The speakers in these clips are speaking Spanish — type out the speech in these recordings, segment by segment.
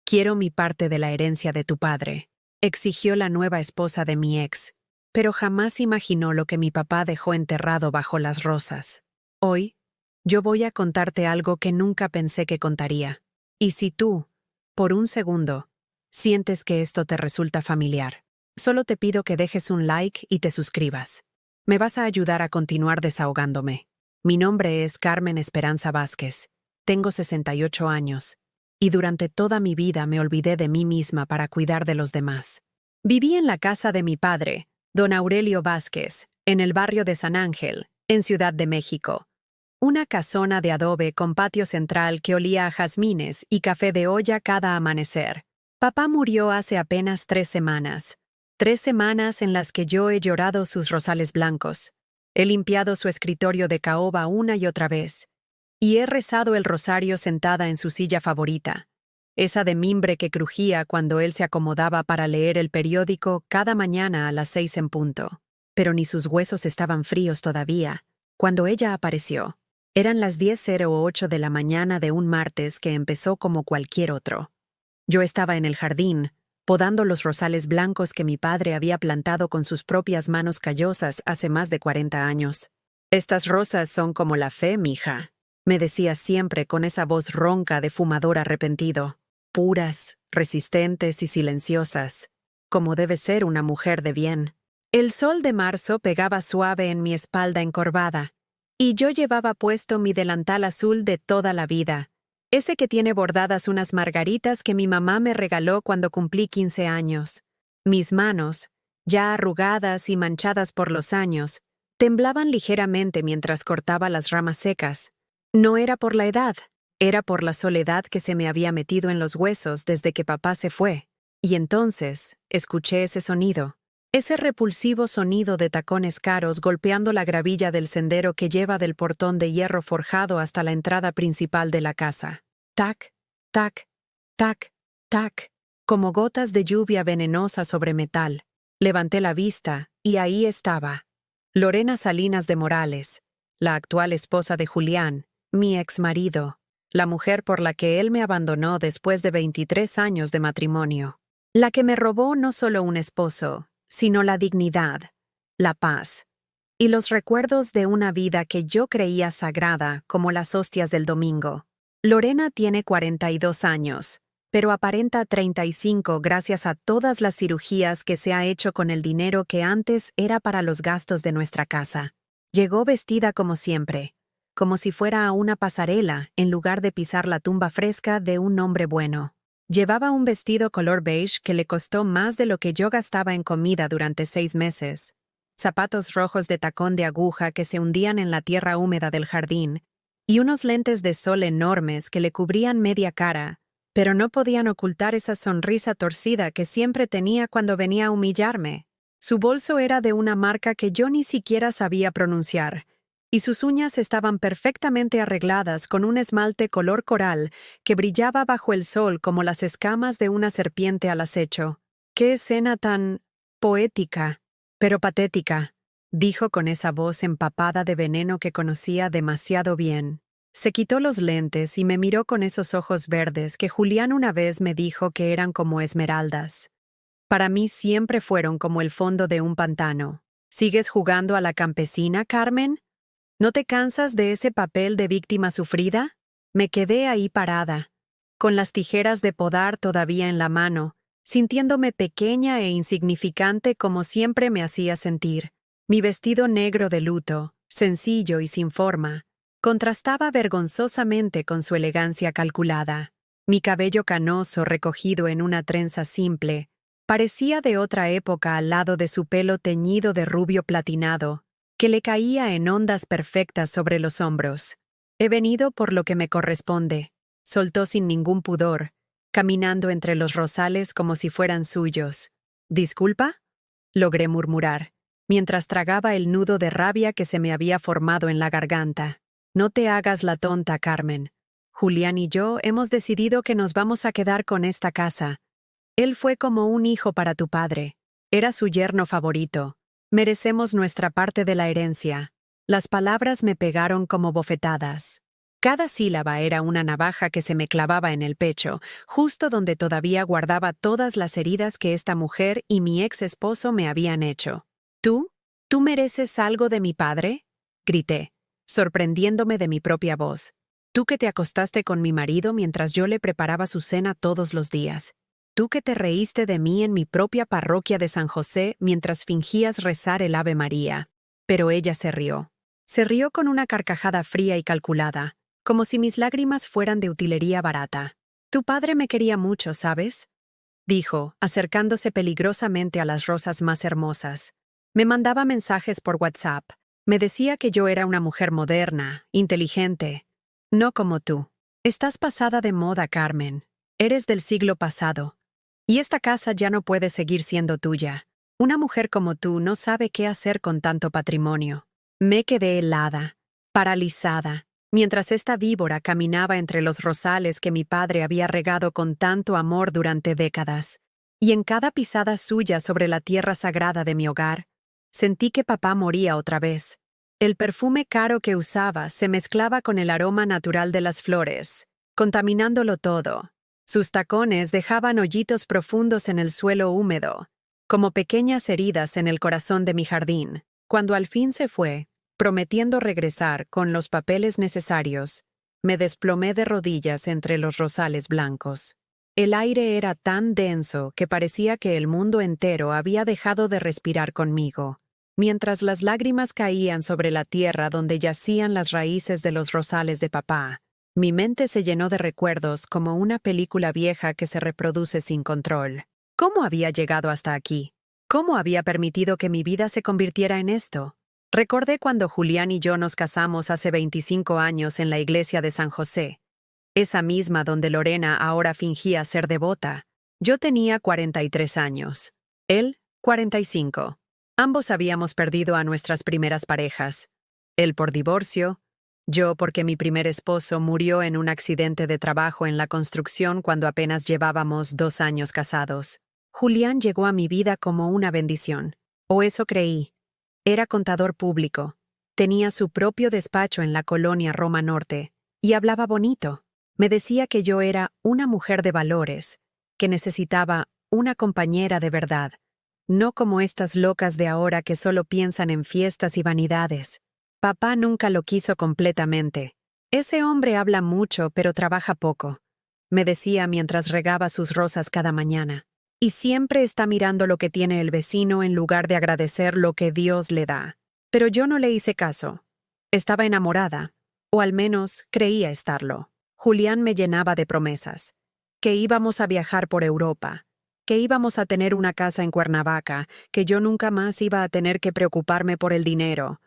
Quiero mi parte de la herencia de tu padre, exigió la nueva esposa de mi ex, pero jamás imaginó lo que mi papá dejó enterrado bajo las rosas. Hoy, yo voy a contarte algo que nunca pensé que contaría. Y si tú, por un segundo, sientes que esto te resulta familiar, solo te pido que dejes un like y te suscribas. Me vas a ayudar a continuar desahogándome. Mi nombre es Carmen Esperanza Vázquez. Tengo 68 años. Y durante toda mi vida me olvidé de mí misma para cuidar de los demás. Viví en la casa de mi padre, don Aurelio Vázquez, en el barrio de San Ángel, en Ciudad de México. Una casona de adobe con patio central que olía a jazmines y café de olla cada amanecer. Papá murió hace apenas 3 semanas. 3 semanas en las que yo he llorado sus rosales blancos. He limpiado su escritorio de caoba una y otra vez. Y he rezado el rosario sentada en su silla favorita, esa de mimbre que crujía cuando él se acomodaba para leer el periódico cada mañana a las 6 en punto. Pero ni sus huesos estaban fríos todavía, cuando ella apareció. Eran las 10:08 de la mañana de un martes que empezó como cualquier otro. Yo estaba en el jardín, podando los rosales blancos que mi padre había plantado con sus propias manos callosas hace más de 40 años. «Estas rosas son como la fe, mija», me decía siempre con esa voz ronca de fumador arrepentido. Puras, resistentes y silenciosas, como debe ser una mujer de bien. El sol de marzo pegaba suave en mi espalda encorvada, y yo llevaba puesto mi delantal azul de toda la vida, ese que tiene bordadas unas margaritas que mi mamá me regaló cuando cumplí 15 años. Mis manos, ya arrugadas y manchadas por los años, temblaban ligeramente mientras cortaba las ramas secas. No era por la edad, era por la soledad que se me había metido en los huesos desde que papá se fue. Y entonces escuché ese sonido, ese repulsivo sonido de tacones caros golpeando la gravilla del sendero que lleva del portón de hierro forjado hasta la entrada principal de la casa. Tac, tac, tac, tac, como gotas de lluvia venenosa sobre metal. Levanté la vista y ahí estaba Lorena Salinas de Morales, la actual esposa de Julián, mi exmarido, la mujer por la que él me abandonó después de 23 años de matrimonio. La que me robó no solo un esposo, sino la dignidad, la paz y los recuerdos de una vida que yo creía sagrada como las hostias del domingo. Lorena tiene 42 años, pero aparenta 35 gracias a todas las cirugías que se ha hecho con el dinero que antes era para los gastos de nuestra casa. Llegó vestida como siempre, como si fuera a una pasarela en lugar de pisar la tumba fresca de un hombre bueno. Llevaba un vestido color beige que le costó más de lo que yo gastaba en comida durante 6 meses, zapatos rojos de tacón de aguja que se hundían en la tierra húmeda del jardín, y unos lentes de sol enormes que le cubrían media cara, pero no podían ocultar esa sonrisa torcida que siempre tenía cuando venía a humillarme. Su bolso era de una marca que yo ni siquiera sabía pronunciar, y sus uñas estaban perfectamente arregladas con un esmalte color coral que brillaba bajo el sol como las escamas de una serpiente al acecho. ¡Qué escena tan poética, pero patética!, dijo con esa voz empapada de veneno que conocía demasiado bien. Se quitó los lentes y me miró con esos ojos verdes que Julián una vez me dijo que eran como esmeraldas. Para mí siempre fueron como el fondo de un pantano. ¿Sigues jugando a la campesina, Carmen? ¿No te cansas de ese papel de víctima sufrida? Me quedé ahí parada, con las tijeras de podar todavía en la mano, sintiéndome pequeña e insignificante como siempre me hacía sentir. Mi vestido negro de luto, sencillo y sin forma, contrastaba vergonzosamente con su elegancia calculada. Mi cabello canoso recogido en una trenza simple parecía de otra época al lado de su pelo teñido de rubio platinado, que le caía en ondas perfectas sobre los hombros. He venido por lo que me corresponde, soltó sin ningún pudor, caminando entre los rosales como si fueran suyos. ¿Disculpa?, logré murmurar, mientras tragaba el nudo de rabia que se me había formado en la garganta. No te hagas la tonta, Carmen. Julián y yo hemos decidido que nos vamos a quedar con esta casa. Él fue como un hijo para tu padre. Era su yerno favorito. Merecemos nuestra parte de la herencia. Las palabras me pegaron como bofetadas. Cada sílaba era una navaja que se me clavaba en el pecho, justo donde todavía guardaba todas las heridas que esta mujer y mi ex esposo me habían hecho. ¿Tú? ¿Tú mereces algo de mi padre?, grité, sorprendiéndome de mi propia voz. Tú que te acostaste con mi marido mientras yo le preparaba su cena todos los días. Tú que te reíste de mí en mi propia parroquia de San José mientras fingías rezar el Ave María. Pero ella se rió. Se rió con una carcajada fría y calculada, como si mis lágrimas fueran de utilería barata. Tu padre me quería mucho, ¿sabes?, dijo, acercándose peligrosamente a las rosas más hermosas. Me mandaba mensajes por WhatsApp. Me decía que yo era una mujer moderna, inteligente. No como tú. Estás pasada de moda, Carmen. Eres del siglo pasado. Y esta casa ya no puede seguir siendo tuya. Una mujer como tú no sabe qué hacer con tanto patrimonio. Me quedé helada, paralizada, mientras esta víbora caminaba entre los rosales que mi padre había regado con tanto amor durante décadas. Y en cada pisada suya sobre la tierra sagrada de mi hogar, sentí que papá moría otra vez. El perfume caro que usaba se mezclaba con el aroma natural de las flores, contaminándolo todo. Sus tacones dejaban hoyitos profundos en el suelo húmedo, como pequeñas heridas en el corazón de mi jardín. Cuando al fin se fue, prometiendo regresar con los papeles necesarios, me desplomé de rodillas entre los rosales blancos. El aire era tan denso que parecía que el mundo entero había dejado de respirar conmigo. Mientras las lágrimas caían sobre la tierra donde yacían las raíces de los rosales de papá, mi mente se llenó de recuerdos como una película vieja que se reproduce sin control. ¿Cómo había llegado hasta aquí? ¿Cómo había permitido que mi vida se convirtiera en esto? Recordé cuando Julián y yo nos casamos hace 25 años en la iglesia de San José, esa misma donde Lorena ahora fingía ser devota. Yo tenía 43 años. Él, 45. Ambos habíamos perdido a nuestras primeras parejas. Él por divorcio, yo porque mi primer esposo murió en un accidente de trabajo en la construcción cuando apenas llevábamos 2 años casados. Julián llegó a mi vida como una bendición. O eso creí. Era contador público. Tenía su propio despacho en la colonia Roma Norte. Y hablaba bonito. Me decía que yo era una mujer de valores, que necesitaba una compañera de verdad, no como estas locas de ahora que solo piensan en fiestas y vanidades. Papá nunca lo quiso completamente. Ese hombre habla mucho, pero trabaja poco, me decía mientras regaba sus rosas cada mañana. Y siempre está mirando lo que tiene el vecino en lugar de agradecer lo que Dios le da. Pero yo no le hice caso. Estaba enamorada, o al menos creía estarlo. Julián me llenaba de promesas, que íbamos a viajar por Europa, que íbamos a tener una casa en Cuernavaca, que yo nunca más iba a tener que preocuparme por el dinero.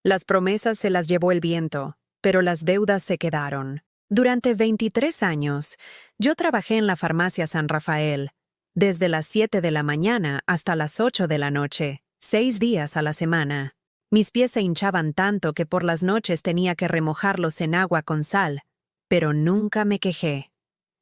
Las promesas se las llevó el viento, pero las deudas se quedaron. Durante 23 años, yo trabajé en la farmacia San Rafael, desde las 7 de la mañana hasta las 8 de la noche, 6 días a la semana. Mis pies se hinchaban tanto que por las noches tenía que remojarlos en agua con sal, pero nunca me quejé.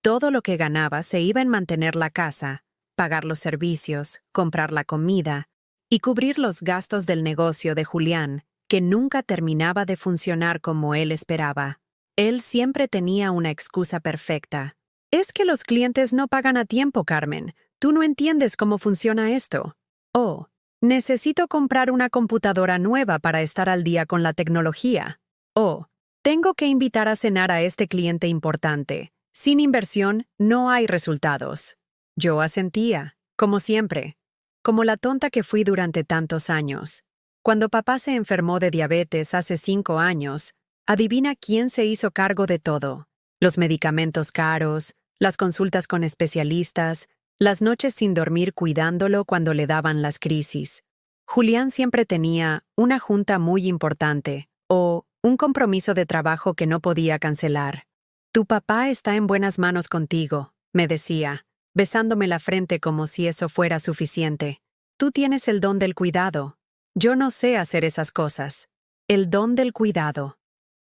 Todo lo que ganaba se iba en mantener la casa, pagar los servicios, comprar la comida y cubrir los gastos del negocio de Julián, que nunca terminaba de funcionar como él esperaba. Él siempre tenía una excusa perfecta. Es que los clientes no pagan a tiempo, Carmen. Tú no entiendes cómo funciona esto. Oh, necesito comprar una computadora nueva para estar al día con la tecnología. Oh, tengo que invitar a cenar a este cliente importante. Sin inversión, no hay resultados. Yo asentía, como siempre, como la tonta que fui durante tantos años. Cuando papá se enfermó de diabetes hace 5 años, adivina quién se hizo cargo de todo. Los medicamentos caros, las consultas con especialistas, las noches sin dormir cuidándolo cuando le daban las crisis. Julián siempre tenía una junta muy importante, o un compromiso de trabajo que no podía cancelar. Tu papá está en buenas manos contigo, me decía, besándome la frente como si eso fuera suficiente. Tú tienes el don del cuidado. Yo no sé hacer esas cosas. El don del cuidado.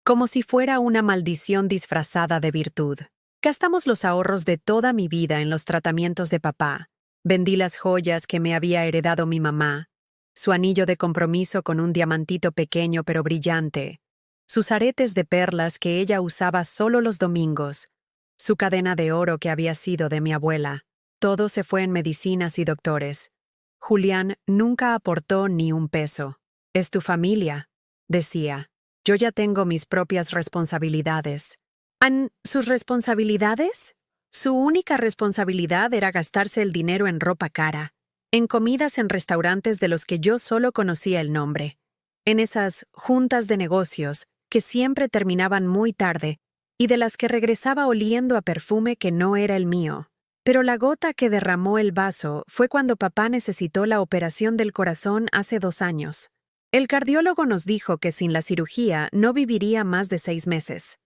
Como si fuera una maldición disfrazada de virtud. Gastamos los ahorros de toda mi vida en los tratamientos de papá. Vendí las joyas que me había heredado mi mamá. Su anillo de compromiso con un diamantito pequeño pero brillante. sus aretes de perlas que ella usaba solo los domingos, su cadena de oro que había sido de mi abuela. Todo se fue en medicinas y doctores. Julián nunca aportó ni un peso. «Es tu familia», decía. «Yo ya tengo mis propias responsabilidades». ¿Sus responsabilidades? Su única responsabilidad era gastarse el dinero en ropa cara, en comidas en restaurantes de los que yo solo conocía el nombre, en esas juntas de negocios que siempre terminaban muy tarde y de las que regresaba oliendo a perfume que no era el mío. Pero la gota que derramó el vaso fue cuando papá necesitó la operación del corazón hace 2 años. El cardiólogo nos dijo que sin la cirugía no viviría más de 6 meses.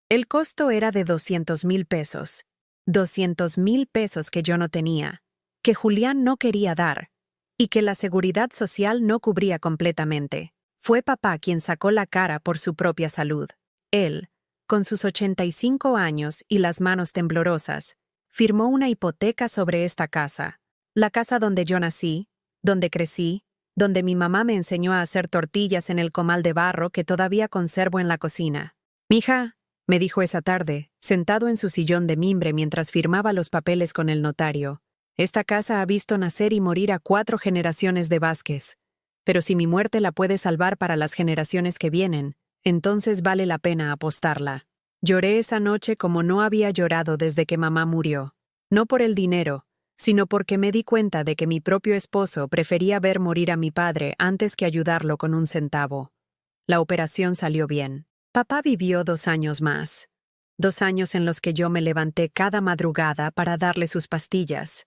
El costo era de 200,000 pesos. 200,000 pesos que yo no tenía, que Julián no quería dar, y que la seguridad social no cubría completamente. Fue papá quien sacó la cara por su propia salud. Él, con sus 85 años y las manos temblorosas, firmó una hipoteca sobre esta casa, la casa donde yo nací, donde crecí, donde mi mamá me enseñó a hacer tortillas en el comal de barro que todavía conservo en la cocina. «Mija», me dijo esa tarde, sentado en su sillón de mimbre mientras firmaba los papeles con el notario, «esta casa ha visto nacer y morir a 4 generaciones de Vázquez. Pero si mi muerte la puede salvar para las generaciones que vienen, entonces vale la pena apostarla». Lloré esa noche como no había llorado desde que mamá murió. No por el dinero, sino porque me di cuenta de que mi propio esposo prefería ver morir a mi padre antes que ayudarlo con un centavo. La operación salió bien. Papá vivió 2 años más. 2 años en los que yo me levanté cada madrugada para darle sus pastillas,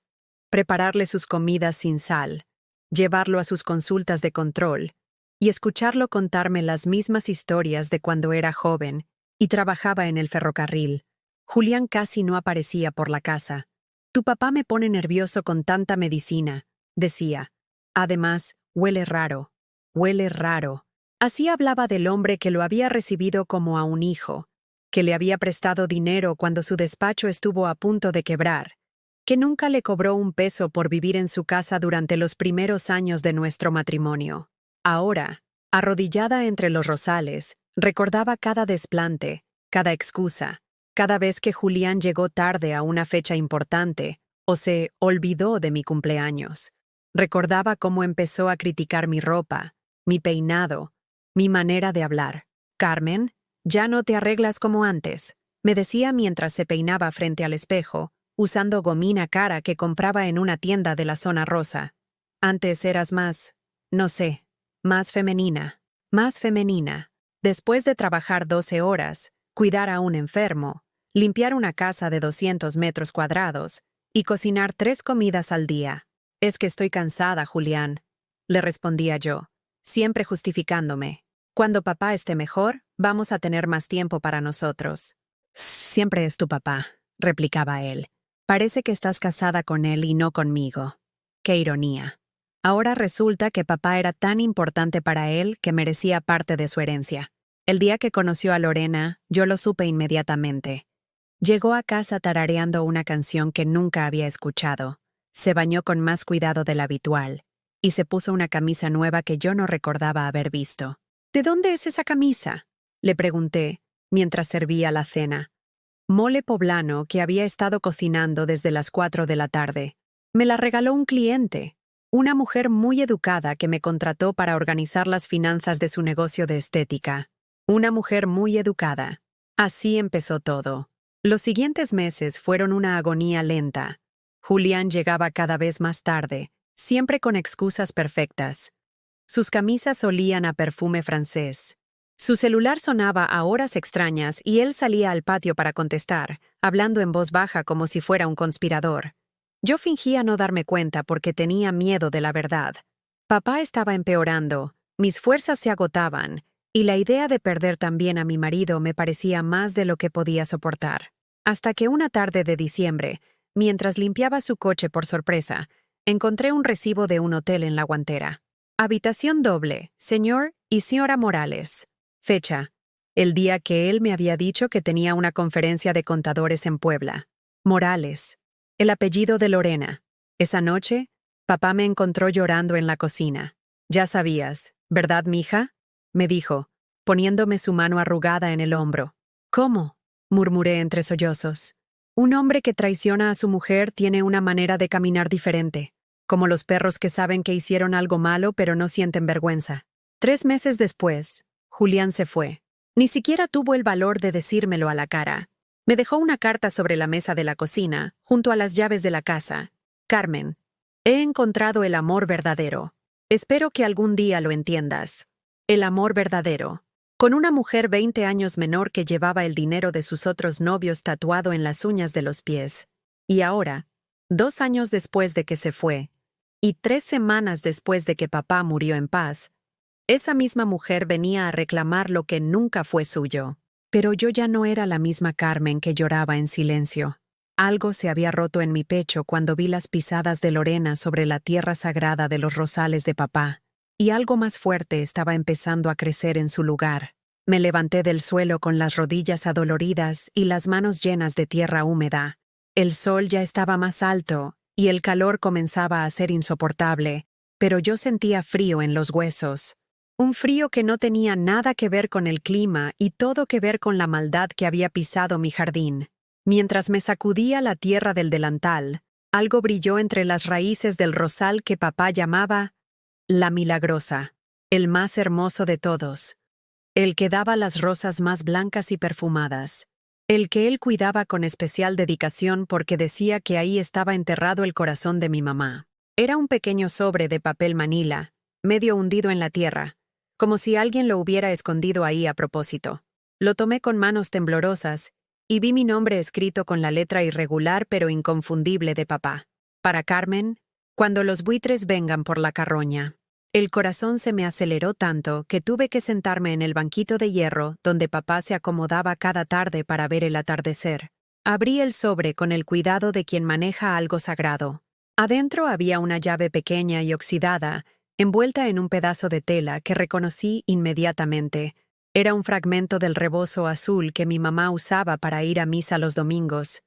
prepararle sus comidas sin sal, llevarlo a sus consultas de control y escucharlo contarme las mismas historias de cuando era joven y trabajaba en el ferrocarril. Julián casi no aparecía por la casa. «Tu papá me pone nervioso con tanta medicina», decía. «Además, huele raro. Huele raro». Así hablaba del hombre que lo había recibido como a un hijo, que le había prestado dinero cuando su despacho estuvo a punto de quebrar, que nunca le cobró un peso por vivir en su casa durante los primeros años de nuestro matrimonio. Ahora, arrodillada entre los rosales, recordaba cada desplante, cada excusa, cada vez que Julián llegó tarde a una fecha importante o se olvidó de mi cumpleaños. Recordaba cómo empezó a criticar mi ropa, mi peinado, mi manera de hablar. «Carmen, ya no te arreglas como antes», me decía mientras se peinaba frente al espejo, usando gomina cara que compraba en una tienda de la zona rosa. «Antes eras más, no sé, más femenina, más femenina». Después de trabajar 12 horas, cuidar a un enfermo, limpiar una casa de 200 metros cuadrados y cocinar 3 comidas al día. «Es que estoy cansada, Julián», le respondía yo, siempre justificándome. «Cuando papá esté mejor, vamos a tener más tiempo para nosotros». «Siempre es tu papá», replicaba él. «Parece que estás casada con él y no conmigo». Qué ironía. Ahora resulta que papá era tan importante para él que merecía parte de su herencia. El día que conoció a Lorena, yo lo supe inmediatamente. Llegó a casa tarareando una canción que nunca había escuchado. Se bañó con más cuidado del habitual y se puso una camisa nueva que yo no recordaba haber visto. «¿De dónde es esa camisa?», le pregunté, mientras servía la cena. «Mole poblano que había estado cocinando desde las 4 de la tarde. Me la regaló un cliente, una mujer muy educada que me contrató para organizar las finanzas de su negocio de estética. Una mujer muy educada». Así empezó todo. Los siguientes meses fueron una agonía lenta. Julián llegaba cada vez más tarde, siempre con excusas perfectas. Sus camisas olían a perfume francés. Su celular sonaba a horas extrañas y él salía al patio para contestar, hablando en voz baja como si fuera un conspirador. Yo fingía no darme cuenta porque tenía miedo de la verdad. Papá estaba empeorando, mis fuerzas se agotaban, y la idea de perder también a mi marido me parecía más de lo que podía soportar. Hasta que una tarde de diciembre, mientras limpiaba su coche por sorpresa, encontré un recibo de un hotel en la guantera. «Habitación doble, señor y señora Morales». Fecha: el día que él me había dicho que tenía una conferencia de contadores en Puebla. Morales. El apellido de Lorena. Esa noche, papá me encontró llorando en la cocina. «Ya sabías, ¿verdad, mija?», me dijo. poniéndome su mano arrugada en el hombro. ¿Cómo?, murmuré entre sollozos. Un hombre que traiciona a su mujer tiene una manera de caminar diferente, como los perros que saben que hicieron algo malo pero no sienten vergüenza. 3 meses después, Julián se fue. Ni siquiera tuvo el valor de decírmelo a la cara. Me dejó una carta sobre la mesa de la cocina, junto a las llaves de la casa. Carmen, he encontrado el amor verdadero. Espero que algún día lo entiendas. El amor verdadero. Con una mujer 20 años menor que llevaba el dinero de sus otros novios tatuado en las uñas de los pies. Y ahora, 2 años después de que se fue, y 3 semanas después de que papá murió en paz, esa misma mujer venía a reclamar lo que nunca fue suyo. Pero yo ya no era la misma Carmen que lloraba en silencio. Algo se había roto en mi pecho cuando vi las pisadas de Lorena sobre la tierra sagrada de los rosales de papá, y algo más fuerte estaba empezando a crecer en su lugar. Me levanté del suelo con las rodillas adoloridas y las manos llenas de tierra húmeda. El sol ya estaba más alto, y el calor comenzaba a ser insoportable, pero yo sentía frío en los huesos. Un frío que no tenía nada que ver con el clima y todo que ver con la maldad que había pisado mi jardín. Mientras me sacudía la tierra del delantal, algo brilló entre las raíces del rosal que papá llamaba la Milagrosa, el más hermoso de todos, el que daba las rosas más blancas y perfumadas, el que él cuidaba con especial dedicación porque decía que ahí estaba enterrado el corazón de mi mamá. Era un pequeño sobre de papel manila, medio hundido en la tierra, como si alguien lo hubiera escondido ahí a propósito. Lo tomé con manos temblorosas y vi mi nombre escrito con la letra irregular pero inconfundible de papá. Para Carmen, cuando los buitres vengan por la carroña. El corazón se me aceleró tanto que tuve que sentarme en el banquito de hierro donde papá se acomodaba cada tarde para ver el atardecer. Abrí el sobre con el cuidado de quien maneja algo sagrado. Adentro había una llave pequeña y oxidada, envuelta en un pedazo de tela que reconocí inmediatamente. Era un fragmento del rebozo azul que mi mamá usaba para ir a misa los domingos.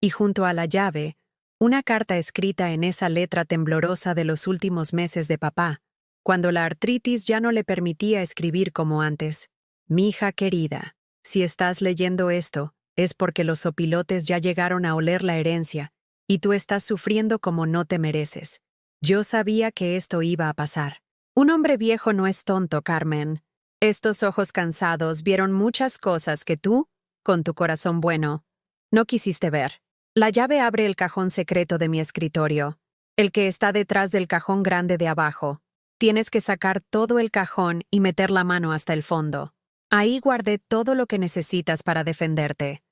Y junto a la llave, una carta escrita en esa letra temblorosa de los últimos meses de papá, cuando la artritis ya no le permitía escribir como antes. Mija querida, si estás leyendo esto, es porque los sopilotes ya llegaron a oler la herencia, y tú estás sufriendo como no te mereces. Yo sabía que esto iba a pasar. Un hombre viejo no es tonto, Carmen. Estos ojos cansados vieron muchas cosas que tú, con tu corazón bueno, no quisiste ver. La llave abre el cajón secreto de mi escritorio, el que está detrás del cajón grande de abajo. Tienes que sacar todo el cajón y meter la mano hasta el fondo. Ahí guardé todo lo que necesitas para defenderte.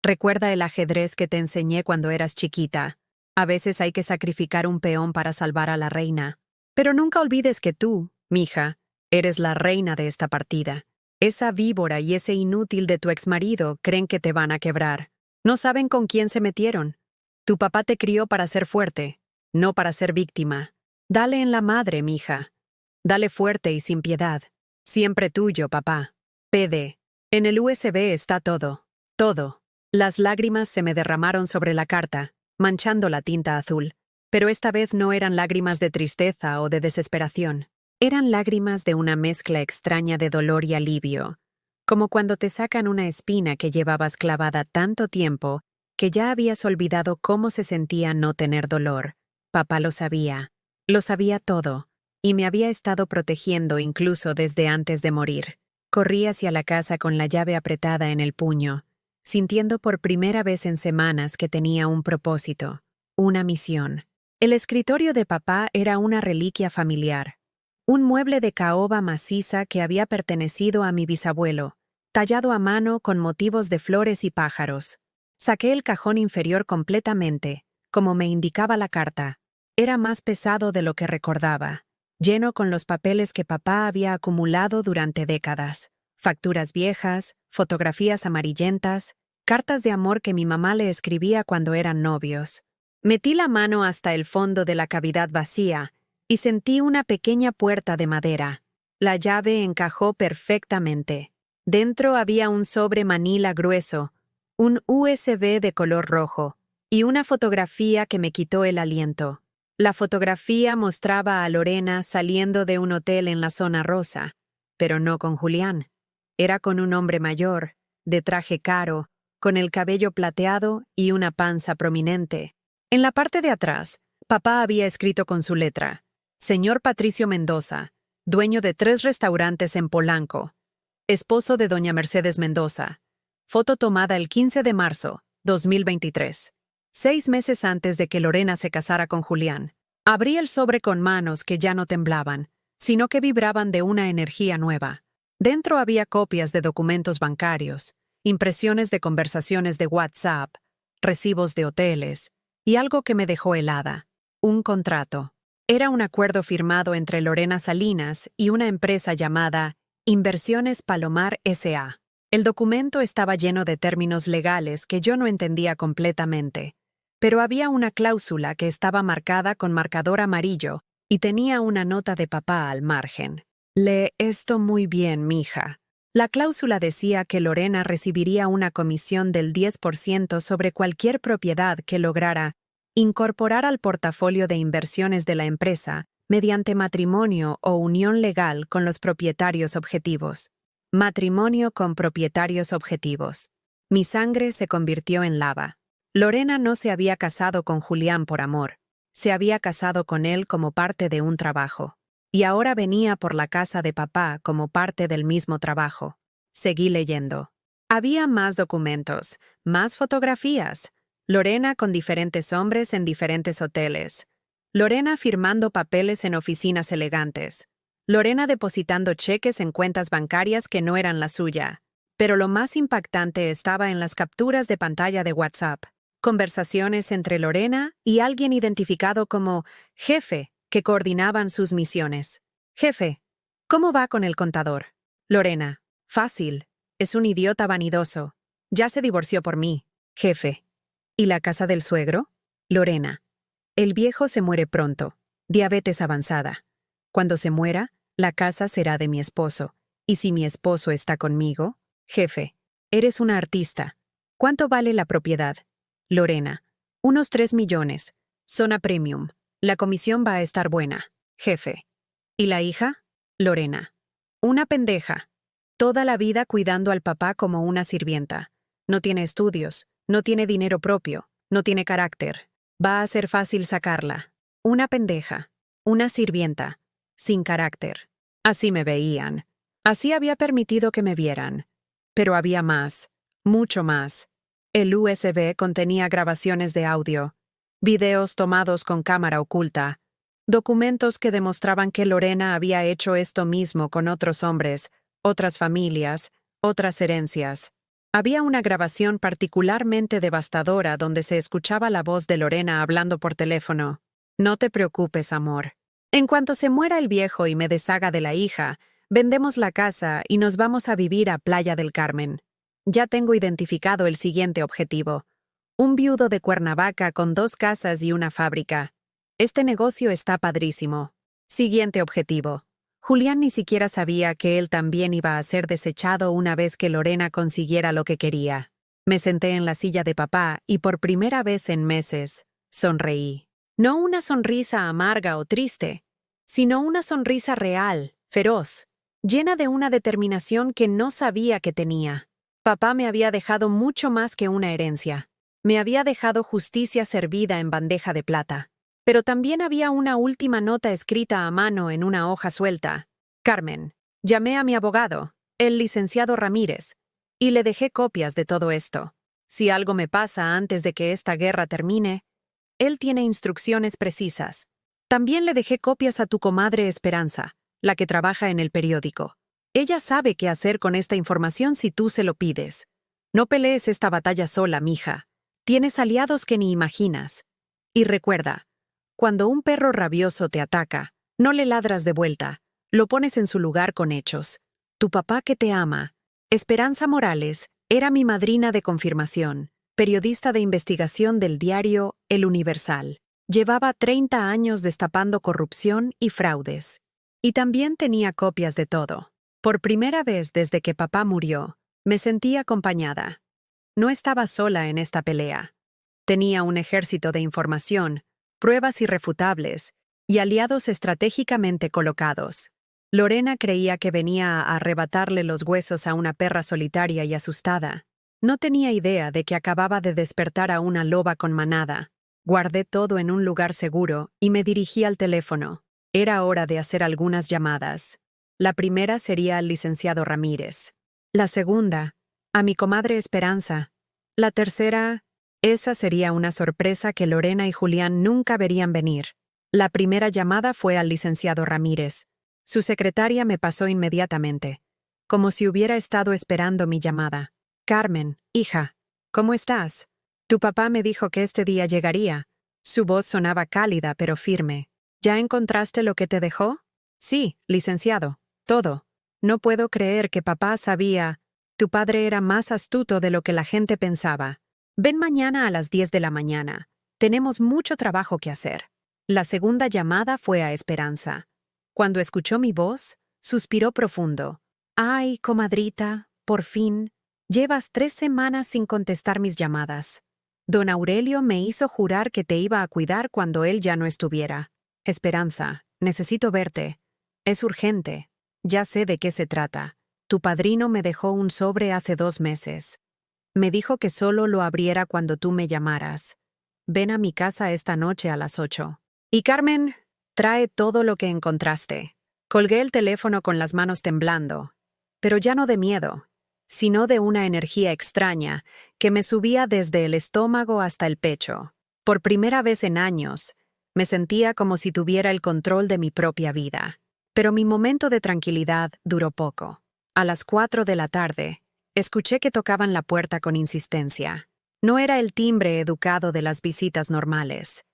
Recuerda el ajedrez que te enseñé cuando eras chiquita. A veces hay que sacrificar un peón para salvar a la reina. Pero nunca olvides que tú, mija, eres la reina de esta partida. Esa víbora y ese inútil de tu exmarido creen que te van a quebrar. No saben con quién se metieron. Tu papá te crió para ser fuerte, no para ser víctima. Dale en la madre, mija. Dale fuerte y sin piedad. Siempre tuyo, papá. PD. En el USB está todo. Todo. Las lágrimas se me derramaron sobre la carta, manchando la tinta azul. Pero esta vez no eran lágrimas de tristeza o de desesperación. Eran lágrimas de una mezcla extraña de dolor y alivio, como cuando te sacan una espina que llevabas clavada tanto tiempo que ya habías olvidado cómo se sentía no tener dolor. Papá lo sabía todo, y me había estado protegiendo incluso desde antes de morir. Corrí hacia la casa con la llave apretada en el puño, sintiendo por primera vez en semanas que tenía un propósito, una misión. El escritorio de papá era una reliquia familiar. Un mueble de caoba maciza que había pertenecido a mi bisabuelo, tallado a mano con motivos de flores y pájaros. Saqué el cajón inferior completamente, como me indicaba la carta. Era más pesado de lo que recordaba, lleno con los papeles que papá había acumulado durante décadas. Facturas viejas, fotografías amarillentas, cartas de amor que mi mamá le escribía cuando eran novios. Metí la mano hasta el fondo de la cavidad vacía y sentí una pequeña puerta de madera. La llave encajó perfectamente. Dentro había un sobre manila grueso, un USB de color rojo y una fotografía que me quitó el aliento. La fotografía mostraba a Lorena saliendo de un hotel en la zona rosa, pero no con Julián. Era con un hombre mayor, de traje caro, con el cabello plateado y una panza prominente. En la parte de atrás, papá había escrito con su letra: Señor Patricio Mendoza, dueño de 3 restaurantes en Polanco, esposo de doña Mercedes Mendoza. Foto tomada el 15 de marzo, 2023. 6 meses antes de que Lorena se casara con Julián. Abrí el sobre con manos que ya no temblaban, sino que vibraban de una energía nueva. Dentro había copias de documentos bancarios, impresiones de conversaciones de WhatsApp, recibos de hoteles, y algo que me dejó helada: un contrato. Era un acuerdo firmado entre Lorena Salinas y una empresa llamada Inversiones Palomar S.A. El documento estaba lleno de términos legales que yo no entendía completamente, pero había una cláusula que estaba marcada con marcador amarillo y tenía una nota de papá al margen. Lee esto muy bien, mija. La cláusula decía que Lorena recibiría una comisión del 10% sobre cualquier propiedad que lograra incorporar al portafolio de inversiones de la empresa mediante matrimonio o unión legal con los propietarios objetivos. Matrimonio con propietarios objetivos. Mi sangre se convirtió en lava. Lorena no se había casado con Julián por amor. Se había casado con él como parte de un trabajo. Y ahora venía por la casa de papá como parte del mismo trabajo. Seguí leyendo. Había más documentos, más fotografías. Lorena con diferentes hombres en diferentes hoteles. Lorena firmando papeles en oficinas elegantes. Lorena depositando cheques en cuentas bancarias que no eran la suya. Pero lo más impactante estaba en las capturas de pantalla de WhatsApp. Conversaciones entre Lorena y alguien identificado como jefe, que coordinaban sus misiones. Jefe, ¿cómo va con el contador? Lorena, fácil. Es un idiota vanidoso. Ya se divorció por mí. Jefe. ¿Y la casa del suegro? Lorena. El viejo se muere pronto. Diabetes avanzada. Cuando se muera, la casa será de mi esposo. ¿Y si mi esposo está conmigo? Jefe. Eres una artista. ¿Cuánto vale la propiedad? Lorena. Unos 3 millones. Zona premium. La comisión va a estar buena. Jefe. ¿Y la hija? Lorena. Una pendeja. Toda la vida cuidando al papá como una sirvienta. No tiene estudios, no tiene dinero propio, no tiene carácter. Va a ser fácil sacarla. Una pendeja. Una sirvienta. Sin carácter. Así me veían. Así había permitido que me vieran. Pero había más. Mucho más. El USB contenía grabaciones de audio, videos tomados con cámara oculta, documentos que demostraban que Lorena había hecho esto mismo con otros hombres, otras familias, otras herencias. Había una grabación particularmente devastadora donde se escuchaba la voz de Lorena hablando por teléfono. No te preocupes, amor. En cuanto se muera el viejo y me deshaga de la hija, vendemos la casa y nos vamos a vivir a Playa del Carmen. Ya tengo identificado el siguiente objetivo. Un viudo de Cuernavaca con 2 casas y una fábrica. Este negocio está padrísimo. Siguiente objetivo. Julián ni siquiera sabía que él también iba a ser desechado una vez que Lorena consiguiera lo que quería. Me senté en la silla de papá y por primera vez en meses, sonreí. No una sonrisa amarga o triste, sino una sonrisa real, feroz, llena de una determinación que no sabía que tenía. Papá me había dejado mucho más que una herencia. Me había dejado justicia servida en bandeja de plata. Pero también había una última nota escrita a mano en una hoja suelta. Carmen, llamé a mi abogado, el licenciado Ramírez, y le dejé copias de todo esto. Si algo me pasa antes de que esta guerra termine, él tiene instrucciones precisas. También le dejé copias a tu comadre Esperanza, la que trabaja en el periódico. Ella sabe qué hacer con esta información si tú se lo pides. No pelees esta batalla sola, mija. Tienes aliados que ni imaginas. Y recuerda, cuando un perro rabioso te ataca, no le ladras de vuelta, lo pones en su lugar con hechos. Tu papá que te ama. Esperanza Morales era mi madrina de confirmación, periodista de investigación del diario El Universal. Llevaba 30 años destapando corrupción y fraudes. Y también tenía copias de todo. Por primera vez desde que papá murió, me sentí acompañada. No estaba sola en esta pelea. Tenía un ejército de información, pruebas irrefutables y aliados estratégicamente colocados. Lorena creía que venía a arrebatarle los huesos a una perra solitaria y asustada. No tenía idea de que acababa de despertar a una loba con manada. Guardé todo en un lugar seguro y me dirigí al teléfono. Era hora de hacer algunas llamadas. La primera sería al licenciado Ramírez. La segunda, a mi comadre Esperanza. La tercera, esa sería una sorpresa que Lorena y Julián nunca verían venir. La primera llamada fue al licenciado Ramírez. Su secretaria me pasó inmediatamente, como si hubiera estado esperando mi llamada. Carmen, hija, ¿cómo estás? Tu papá me dijo que este día llegaría. Su voz sonaba cálida pero firme. ¿Ya encontraste lo que te dejó? Sí, licenciado, todo. No puedo creer que papá sabía. Tu padre era más astuto de lo que la gente pensaba. Ven mañana a las 10 de la mañana. Tenemos mucho trabajo que hacer. La segunda llamada fue a Esperanza. Cuando escuchó mi voz, suspiró profundo. Ay, comadrita, por fin. Llevas 3 semanas sin contestar mis llamadas. Don Aurelio me hizo jurar que te iba a cuidar cuando él ya no estuviera. Esperanza, necesito verte. Es urgente. Ya sé de qué se trata. Tu padrino me dejó un sobre hace 2 meses. Me dijo que solo lo abriera cuando tú me llamaras. Ven a mi casa esta noche a las 8. Y Carmen, trae todo lo que encontraste. Colgué el teléfono con las manos temblando, pero ya no de miedo, sino de una energía extraña que me subía desde el estómago hasta el pecho. Por primera vez en años, me sentía como si tuviera el control de mi propia vida. Pero mi momento de tranquilidad duró poco. A las 4 de la tarde, escuché que tocaban la puerta con insistencia. No era el timbre educado de las visitas normales.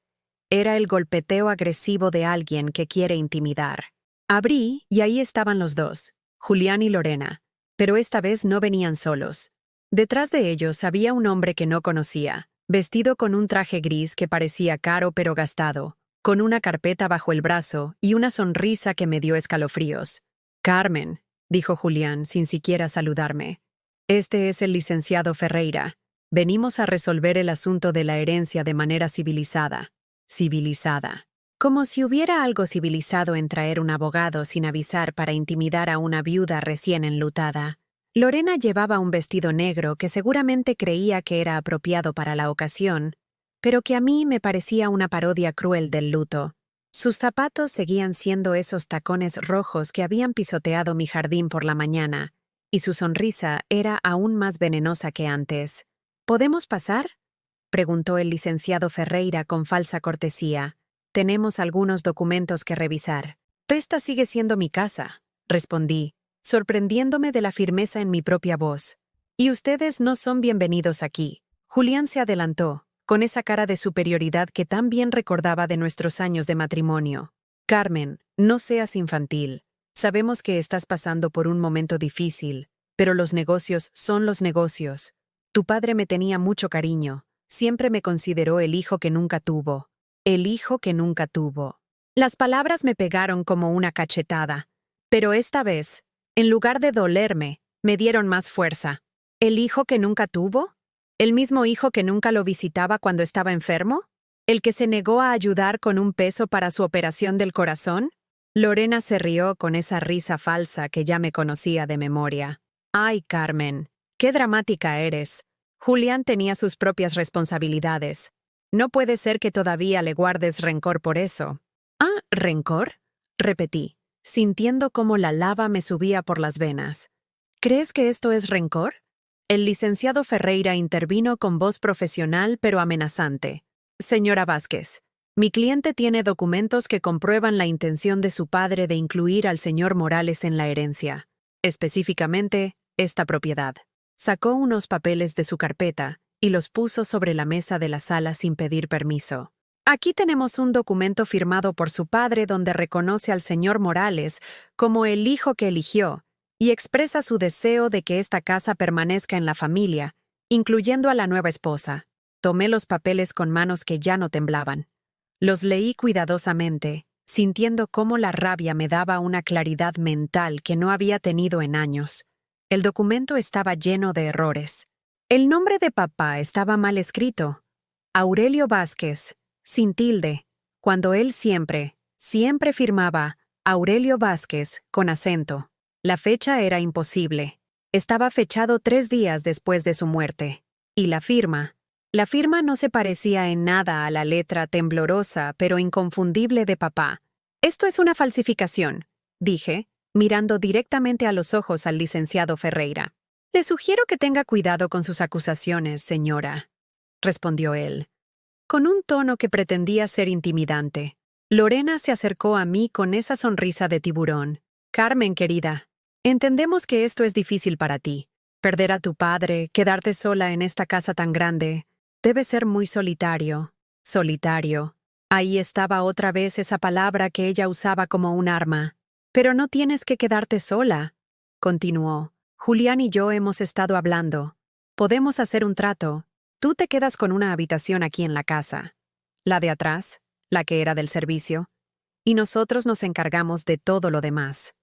Era el golpeteo agresivo de alguien que quiere intimidar. Abrí y ahí estaban los dos, Julián y Lorena, pero esta vez no venían solos. Detrás de ellos había un hombre que no conocía, vestido con un traje gris que parecía caro pero gastado, con una carpeta bajo el brazo y una sonrisa que me dio escalofríos. Carmen, dijo Julián sin siquiera saludarme. Este es el licenciado Ferreira. Venimos a resolver el asunto de la herencia de manera civilizada. Civilizada. Como si hubiera algo civilizado en traer un abogado sin avisar para intimidar a una viuda recién enlutada. Lorena llevaba un vestido negro que seguramente creía que era apropiado para la ocasión, pero que a mí me parecía una parodia cruel del luto. Sus zapatos seguían siendo esos tacones rojos que habían pisoteado mi jardín por la mañana, y su sonrisa era aún más venenosa que antes. ¿Podemos pasar?, preguntó el licenciado Ferreira con falsa cortesía. Tenemos algunos documentos que revisar. Esta sigue siendo mi casa, respondí, sorprendiéndome de la firmeza en mi propia voz. Y ustedes no son bienvenidos aquí. Julián se adelantó, con esa cara de superioridad que tan bien recordaba de nuestros años de matrimonio. Carmen, no seas infantil. Sabemos que estás pasando por un momento difícil, pero los negocios son los negocios. Tu padre me tenía mucho cariño. Siempre me consideró el hijo que nunca tuvo. El hijo que nunca tuvo. Las palabras me pegaron como una cachetada, pero esta vez, en lugar de dolerme, me dieron más fuerza. ¿El hijo que nunca tuvo? ¿El mismo hijo que nunca lo visitaba cuando estaba enfermo? ¿El que se negó a ayudar con un peso para su operación del corazón? Lorena se rió con esa risa falsa que ya me conocía de memoria. ¡Ay, Carmen! ¡Qué dramática eres! Julián tenía sus propias responsabilidades. No puede ser que todavía le guardes rencor por eso. ¿Ah, rencor? Repetí, sintiendo cómo la lava me subía por las venas. ¿Crees que esto es rencor? El licenciado Ferreira intervino con voz profesional pero amenazante. Señora Vázquez, mi cliente tiene documentos que comprueban la intención de su padre de incluir al señor Morales en la herencia. Específicamente, esta propiedad. Sacó unos papeles de su carpeta y los puso sobre la mesa de la sala sin pedir permiso. Aquí tenemos un documento firmado por su padre donde reconoce al señor Morales como el hijo que eligió y expresa su deseo de que esta casa permanezca en la familia, incluyendo a la nueva esposa. Tomé los papeles con manos que ya no temblaban. Los leí cuidadosamente, sintiendo cómo la rabia me daba una claridad mental que no había tenido en años. El documento estaba lleno de errores. El nombre de papá estaba mal escrito. Aurelio Vázquez, sin tilde, cuando él siempre firmaba Aurelio Vázquez, con acento. La fecha era imposible. Estaba fechado 3 días después de su muerte. Y la firma. La firma no se parecía en nada a la letra temblorosa pero inconfundible de papá. Esto es una falsificación, dije, mirando directamente a los ojos al licenciado Ferreira. Le sugiero que tenga cuidado con sus acusaciones, señora, respondió él, con un tono que pretendía ser intimidante. Lorena se acercó a mí con esa sonrisa de tiburón. Carmen, querida, entendemos que esto es difícil para ti. Perder a tu padre, quedarte sola en esta casa tan grande, debe ser muy solitario. Solitario. Ahí estaba otra vez esa palabra que ella usaba como un arma. Pero no tienes que quedarte sola, continuó. Julián y yo hemos estado hablando. Podemos hacer un trato. Tú te quedas con una habitación aquí en la casa. La de atrás, la que era del servicio. Y nosotros nos encargamos de todo lo demás.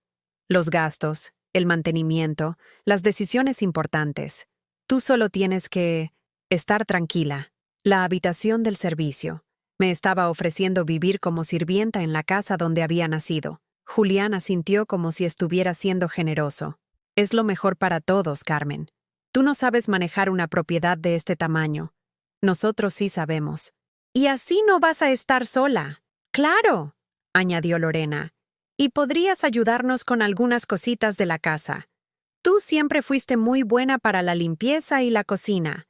Los gastos, el mantenimiento, las decisiones importantes. Tú solo tienes que estar tranquila. La habitación del servicio. Me estaba ofreciendo vivir como sirvienta en la casa donde había nacido. Julián asintió como si estuviera siendo generoso. Es lo mejor para todos, Carmen. Tú no sabes manejar una propiedad de este tamaño. Nosotros sí sabemos. Y así no vas a estar sola. Claro, añadió Lorena. Y podrías ayudarnos con algunas cositas de la casa. Tú siempre fuiste muy buena para la limpieza y la cocina.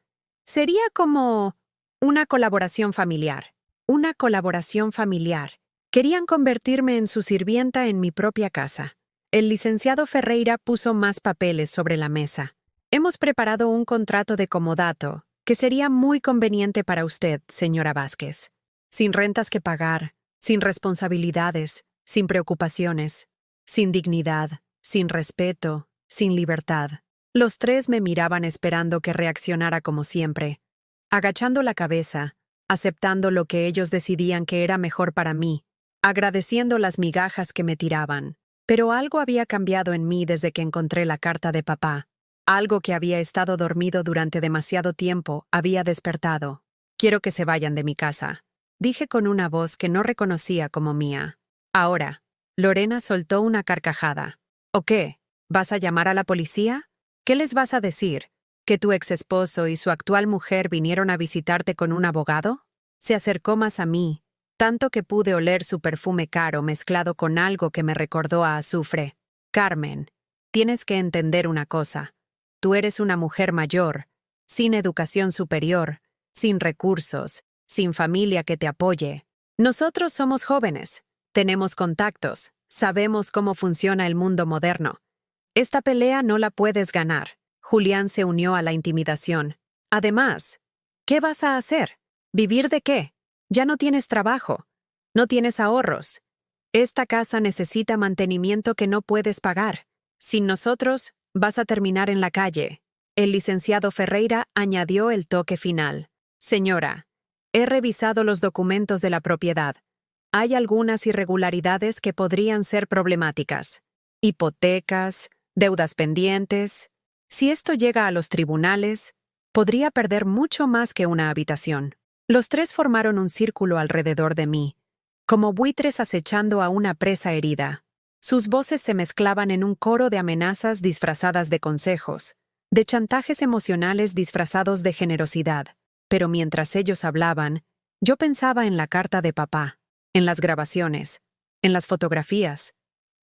Sería como una colaboración familiar. Una colaboración familiar. Querían convertirme en su sirvienta en mi propia casa. El licenciado Ferreira puso más papeles sobre la mesa. Hemos preparado un contrato de comodato que sería muy conveniente para usted, señora Vázquez. Sin rentas que pagar, sin responsabilidades, sin preocupaciones, sin dignidad, sin respeto, sin libertad. Los tres me miraban esperando que reaccionara como siempre, agachando la cabeza, aceptando lo que ellos decidían que era mejor para mí, agradeciendo las migajas que me tiraban. Pero algo había cambiado en mí desde que encontré la carta de papá. Algo que había estado dormido durante demasiado tiempo había despertado. Quiero que se vayan de mi casa, dije con una voz que no reconocía como mía. Ahora, Lorena soltó una carcajada. ¿O qué? ¿Vas a llamar a la policía? ¿Qué les vas a decir? ¿Que tu exesposo y su actual mujer vinieron a visitarte con un abogado? Se acercó más a mí, tanto que pude oler su perfume caro mezclado con algo que me recordó a azufre. Carmen, tienes que entender una cosa. Tú eres una mujer mayor, sin educación superior, sin recursos, sin familia que te apoye. Nosotros somos jóvenes, tenemos contactos, sabemos cómo funciona el mundo moderno. Esta pelea no la puedes ganar. Julián se unió a la intimidación. Además, ¿qué vas a hacer? ¿Vivir de qué? Ya no tienes trabajo, no tienes ahorros. Esta casa necesita mantenimiento que no puedes pagar. Sin nosotros, vas a terminar en la calle. El licenciado Ferreira añadió el toque final. Señora, he revisado los documentos de la propiedad. Hay algunas irregularidades que podrían ser problemáticas. Hipotecas, deudas pendientes. Si esto llega a los tribunales, podría perder mucho más que una habitación. Los tres formaron un círculo alrededor de mí, como buitres acechando a una presa herida. Sus voces se mezclaban en un coro de amenazas disfrazadas de consejos, de chantajes emocionales disfrazados de generosidad. Pero mientras ellos hablaban, yo pensaba en la carta de papá, en las grabaciones, en las fotografías,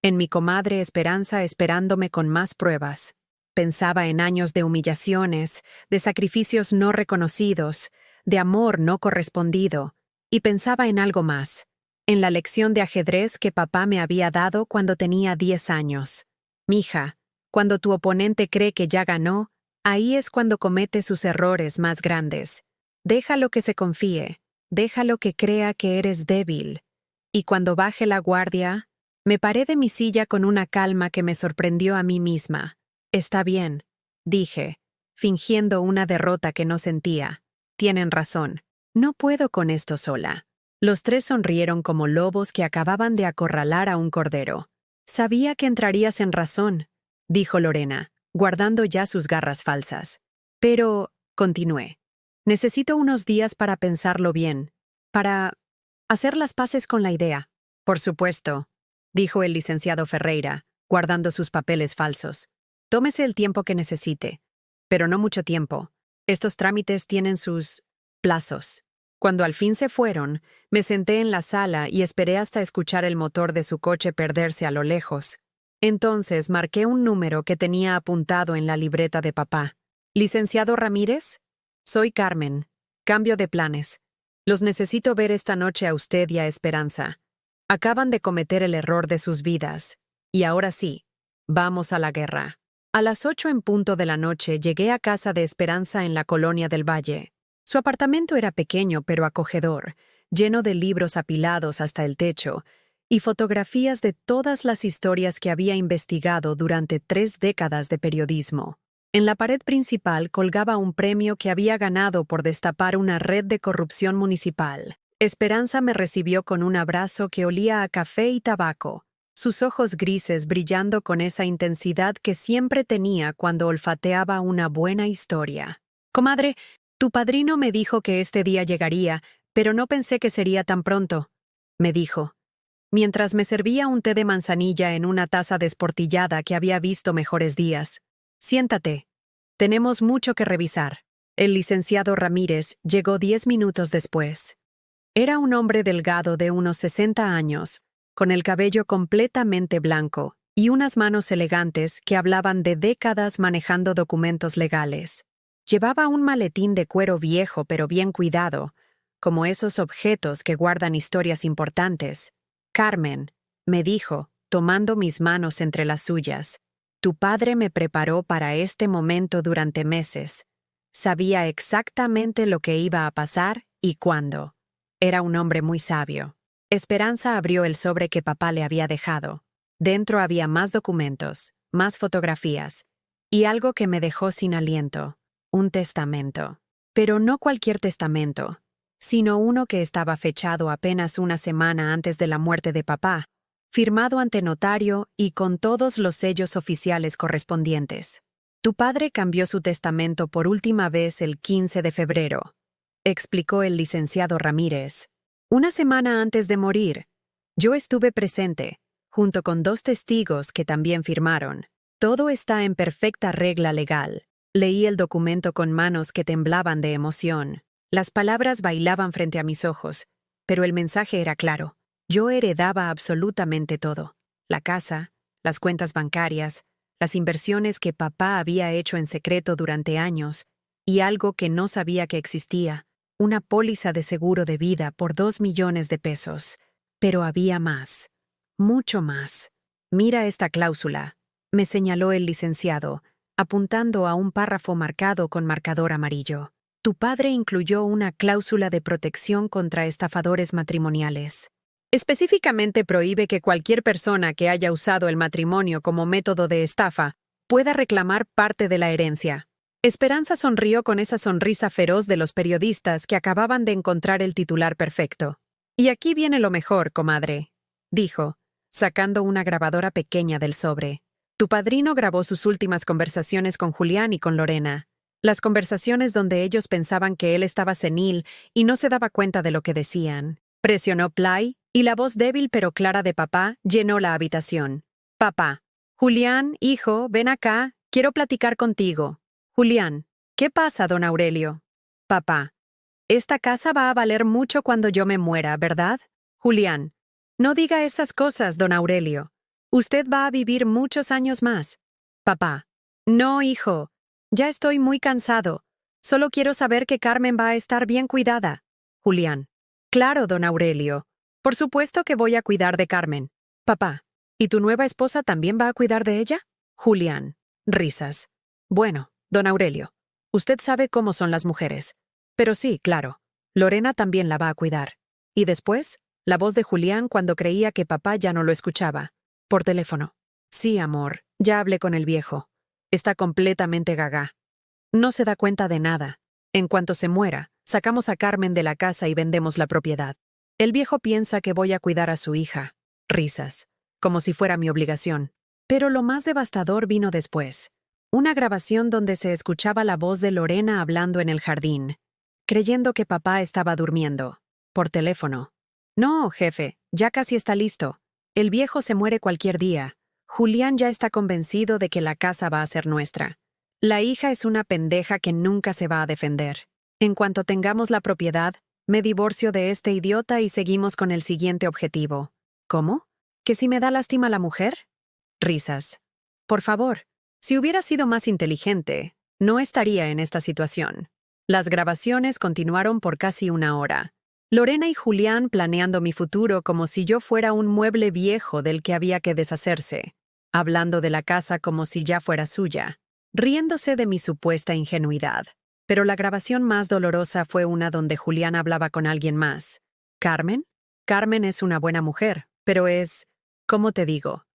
en mi comadre Esperanza esperándome con más pruebas. Pensaba en años de humillaciones, de sacrificios no reconocidos, de amor no correspondido, y pensaba en algo más, en la lección de ajedrez que papá me había dado cuando tenía 10 años. Mija, cuando tu oponente cree que ya ganó, ahí es cuando comete sus errores más grandes. Déjalo que se confíe, déjalo que crea que eres débil. Y cuando baje la guardia, me paré de mi silla con una calma que me sorprendió a mí misma. Está bien, dije, fingiendo una derrota que no sentía. Tienen razón. No puedo con esto sola. Los tres sonrieron como lobos que acababan de acorralar a un cordero. Sabía que entrarías en razón, dijo Lorena, guardando ya sus garras falsas. Pero, continué, necesito unos días para pensarlo bien, para hacer las paces con la idea. Por supuesto, dijo el licenciado Ferreira, guardando sus papeles falsos. Tómese el tiempo que necesite, pero no mucho tiempo. Estos trámites tienen sus plazos. Cuando al fin se fueron, me senté en la sala y esperé hasta escuchar el motor de su coche perderse a lo lejos. Entonces marqué un número que tenía apuntado en la libreta de papá. ¿Licenciado Ramírez? Soy Carmen. Cambio de planes. Los necesito ver esta noche a usted y a Esperanza. Acaban de cometer el error de sus vidas. Y ahora sí, vamos a la guerra. A las 8 en punto de la noche llegué a casa de Esperanza en la Colonia del Valle. Su apartamento era pequeño pero acogedor, lleno de libros apilados hasta el techo y fotografías de todas las historias que había investigado durante 3 décadas de periodismo. En la pared principal colgaba un premio que había ganado por destapar una red de corrupción municipal. Esperanza me recibió con un abrazo que olía a café y tabaco, sus ojos grises brillando con esa intensidad que siempre tenía cuando olfateaba una buena historia. «Comadre, tu padrino me dijo que este día llegaría, pero no pensé que sería tan pronto», me dijo, mientras me servía un té de manzanilla en una taza desportillada que había visto mejores días. «Siéntate. Tenemos mucho que revisar». El licenciado Ramírez llegó 10 minutos después. Era un hombre delgado de unos 60 años, con el cabello completamente blanco y unas manos elegantes que hablaban de décadas manejando documentos legales. Llevaba un maletín de cuero viejo pero bien cuidado, como esos objetos que guardan historias importantes. «Carmen», me dijo, tomando mis manos entre las suyas, «tu padre me preparó para este momento durante meses. Sabía exactamente lo que iba a pasar y cuándo. Era un hombre muy sabio». Esperanza abrió el sobre que papá le había dejado. Dentro había más documentos, más fotografías, y algo que me dejó sin aliento, un testamento. Pero no cualquier testamento, sino uno que estaba fechado apenas una semana antes de la muerte de papá, firmado ante notario y con todos los sellos oficiales correspondientes. «Tu padre cambió su testamento por última vez el 15 de febrero», explicó el licenciado Ramírez. «Una semana antes de morir, yo estuve presente, junto con 2 testigos que también firmaron. Todo está en perfecta regla legal». Leí el documento con manos que temblaban de emoción. Las palabras bailaban frente a mis ojos, pero el mensaje era claro. Yo heredaba absolutamente todo: la casa, las cuentas bancarias, las inversiones que papá había hecho en secreto durante años, y algo que no sabía que existía, una póliza de seguro de vida por 2 millones de pesos. Pero había más, mucho más. «Mira esta cláusula», me señaló el licenciado, apuntando a un párrafo marcado con marcador amarillo. «Tu padre incluyó una cláusula de protección contra estafadores matrimoniales. Específicamente prohíbe que cualquier persona que haya usado el matrimonio como método de estafa pueda reclamar parte de la herencia». Esperanza sonrió con esa sonrisa feroz de los periodistas que acababan de encontrar el titular perfecto. «Y aquí viene lo mejor, comadre», dijo, sacando una grabadora pequeña del sobre. «Tu padrino grabó sus últimas conversaciones con Julián y con Lorena. Las conversaciones donde ellos pensaban que él estaba senil y no se daba cuenta de lo que decían». Presionó play y la voz débil pero clara de papá llenó la habitación. «Papá. Julián, hijo, ven acá, quiero platicar contigo». «Julián. ¿Qué pasa, don Aurelio?» «Papá. Esta casa va a valer mucho cuando yo me muera, ¿verdad?» «Julián. No diga esas cosas, don Aurelio. Usted va a vivir muchos años más». «Papá. No, hijo. Ya estoy muy cansado. Solo quiero saber que Carmen va a estar bien cuidada». «Julián. Claro, don Aurelio. Por supuesto que voy a cuidar de Carmen». «Papá. ¿Y tu nueva esposa también va a cuidar de ella?» «Julián». Risas. «Bueno, don Aurelio, usted sabe cómo son las mujeres. Pero sí, claro, Lorena también la va a cuidar». Y después, la voz de Julián cuando creía que papá ya no lo escuchaba. Por teléfono. «Sí, amor, ya hablé con el viejo. Está completamente gaga. No se da cuenta de nada. En cuanto se muera, sacamos a Carmen de la casa y vendemos la propiedad. El viejo piensa que voy a cuidar a su hija». Risas. Como si fuera mi obligación. Pero lo más devastador vino después. Una grabación donde se escuchaba la voz de Lorena hablando en el jardín, creyendo que papá estaba durmiendo. Por teléfono. «No, jefe, ya casi está listo. El viejo se muere cualquier día. Julián ya está convencido de que la casa va a ser nuestra. La hija es una pendeja que nunca se va a defender. En cuanto tengamos la propiedad, me divorcio de este idiota y seguimos con el siguiente objetivo. ¿Cómo? ¿Que si me da lástima la mujer? Risas. Por favor, si hubiera sido más inteligente, no estaría en esta situación. Las grabaciones continuaron por casi una hora. Lorena y Julián planeando mi futuro como si yo fuera un mueble viejo del que había que deshacerse, hablando de la casa como si ya fuera suya, riéndose de mi supuesta ingenuidad. Pero la grabación más dolorosa fue una donde Julián hablaba con alguien más. ¿Carmen? Carmen es una buena mujer, pero es, ¿cómo te digo?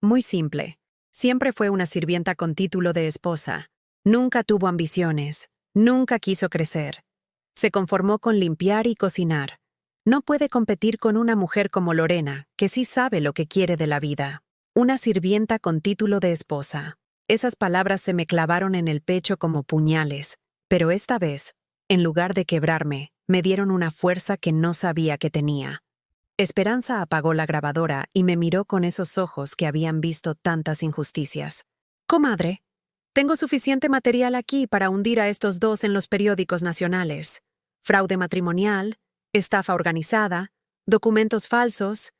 Muy simple. Siempre fue una sirvienta con título de esposa. Nunca tuvo ambiciones. Nunca quiso crecer. Se conformó con limpiar y cocinar. No puede competir con una mujer como Lorena, que sí sabe lo que quiere de la vida. Una sirvienta con título de esposa. Esas palabras se me clavaron en el pecho como puñales, pero esta vez, en lugar de quebrarme, me dieron una fuerza que no sabía que tenía. Esperanza apagó la grabadora y me miró con esos ojos que habían visto tantas injusticias. «Comadre, tengo suficiente material aquí para hundir a estos dos en los periódicos nacionales. Fraude matrimonial, estafa organizada, documentos falsos.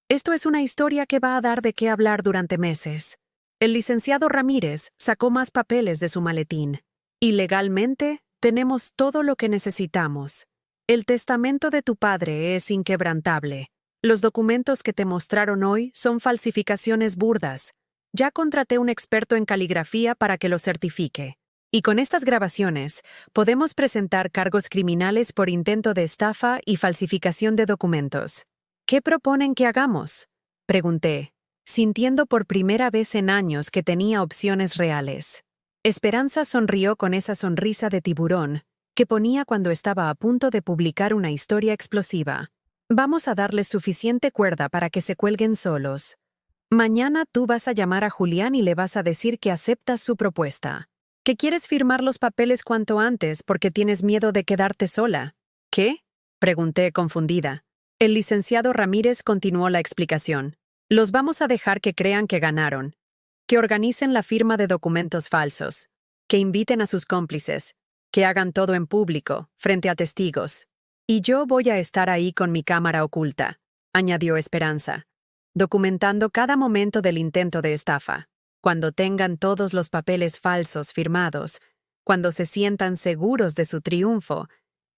Esto es una historia que va a dar de qué hablar durante meses. El licenciado Ramírez sacó más papeles de su maletín. Y legalmente tenemos todo lo que necesitamos. El testamento de tu padre es inquebrantable. Los documentos que te mostraron hoy son falsificaciones burdas. Ya contraté un experto en caligrafía para que lo certifique. Y con estas grabaciones, podemos presentar cargos criminales por intento de estafa y falsificación de documentos. ¿Qué proponen que hagamos?», pregunté, sintiendo por primera vez en años que tenía opciones reales. Esperanza sonrió con esa sonrisa de tiburón que ponía cuando estaba a punto de publicar una historia explosiva. «Vamos a darles suficiente cuerda para que se cuelguen solos. Mañana tú vas a llamar a Julián y le vas a decir que aceptas su propuesta. Que quieres firmar los papeles cuanto antes porque tienes miedo de quedarte sola». «¿Qué?», pregunté confundida. El licenciado Ramírez continuó la explicación. «Los vamos a dejar que crean que ganaron. Que organicen la firma de documentos falsos. Que inviten a sus cómplices. Que hagan todo en público, frente a testigos. Y yo voy a estar ahí con mi cámara oculta», añadió Esperanza, documentando cada momento del intento de estafa. «Cuando tengan todos los papeles falsos firmados, cuando se sientan seguros de su triunfo,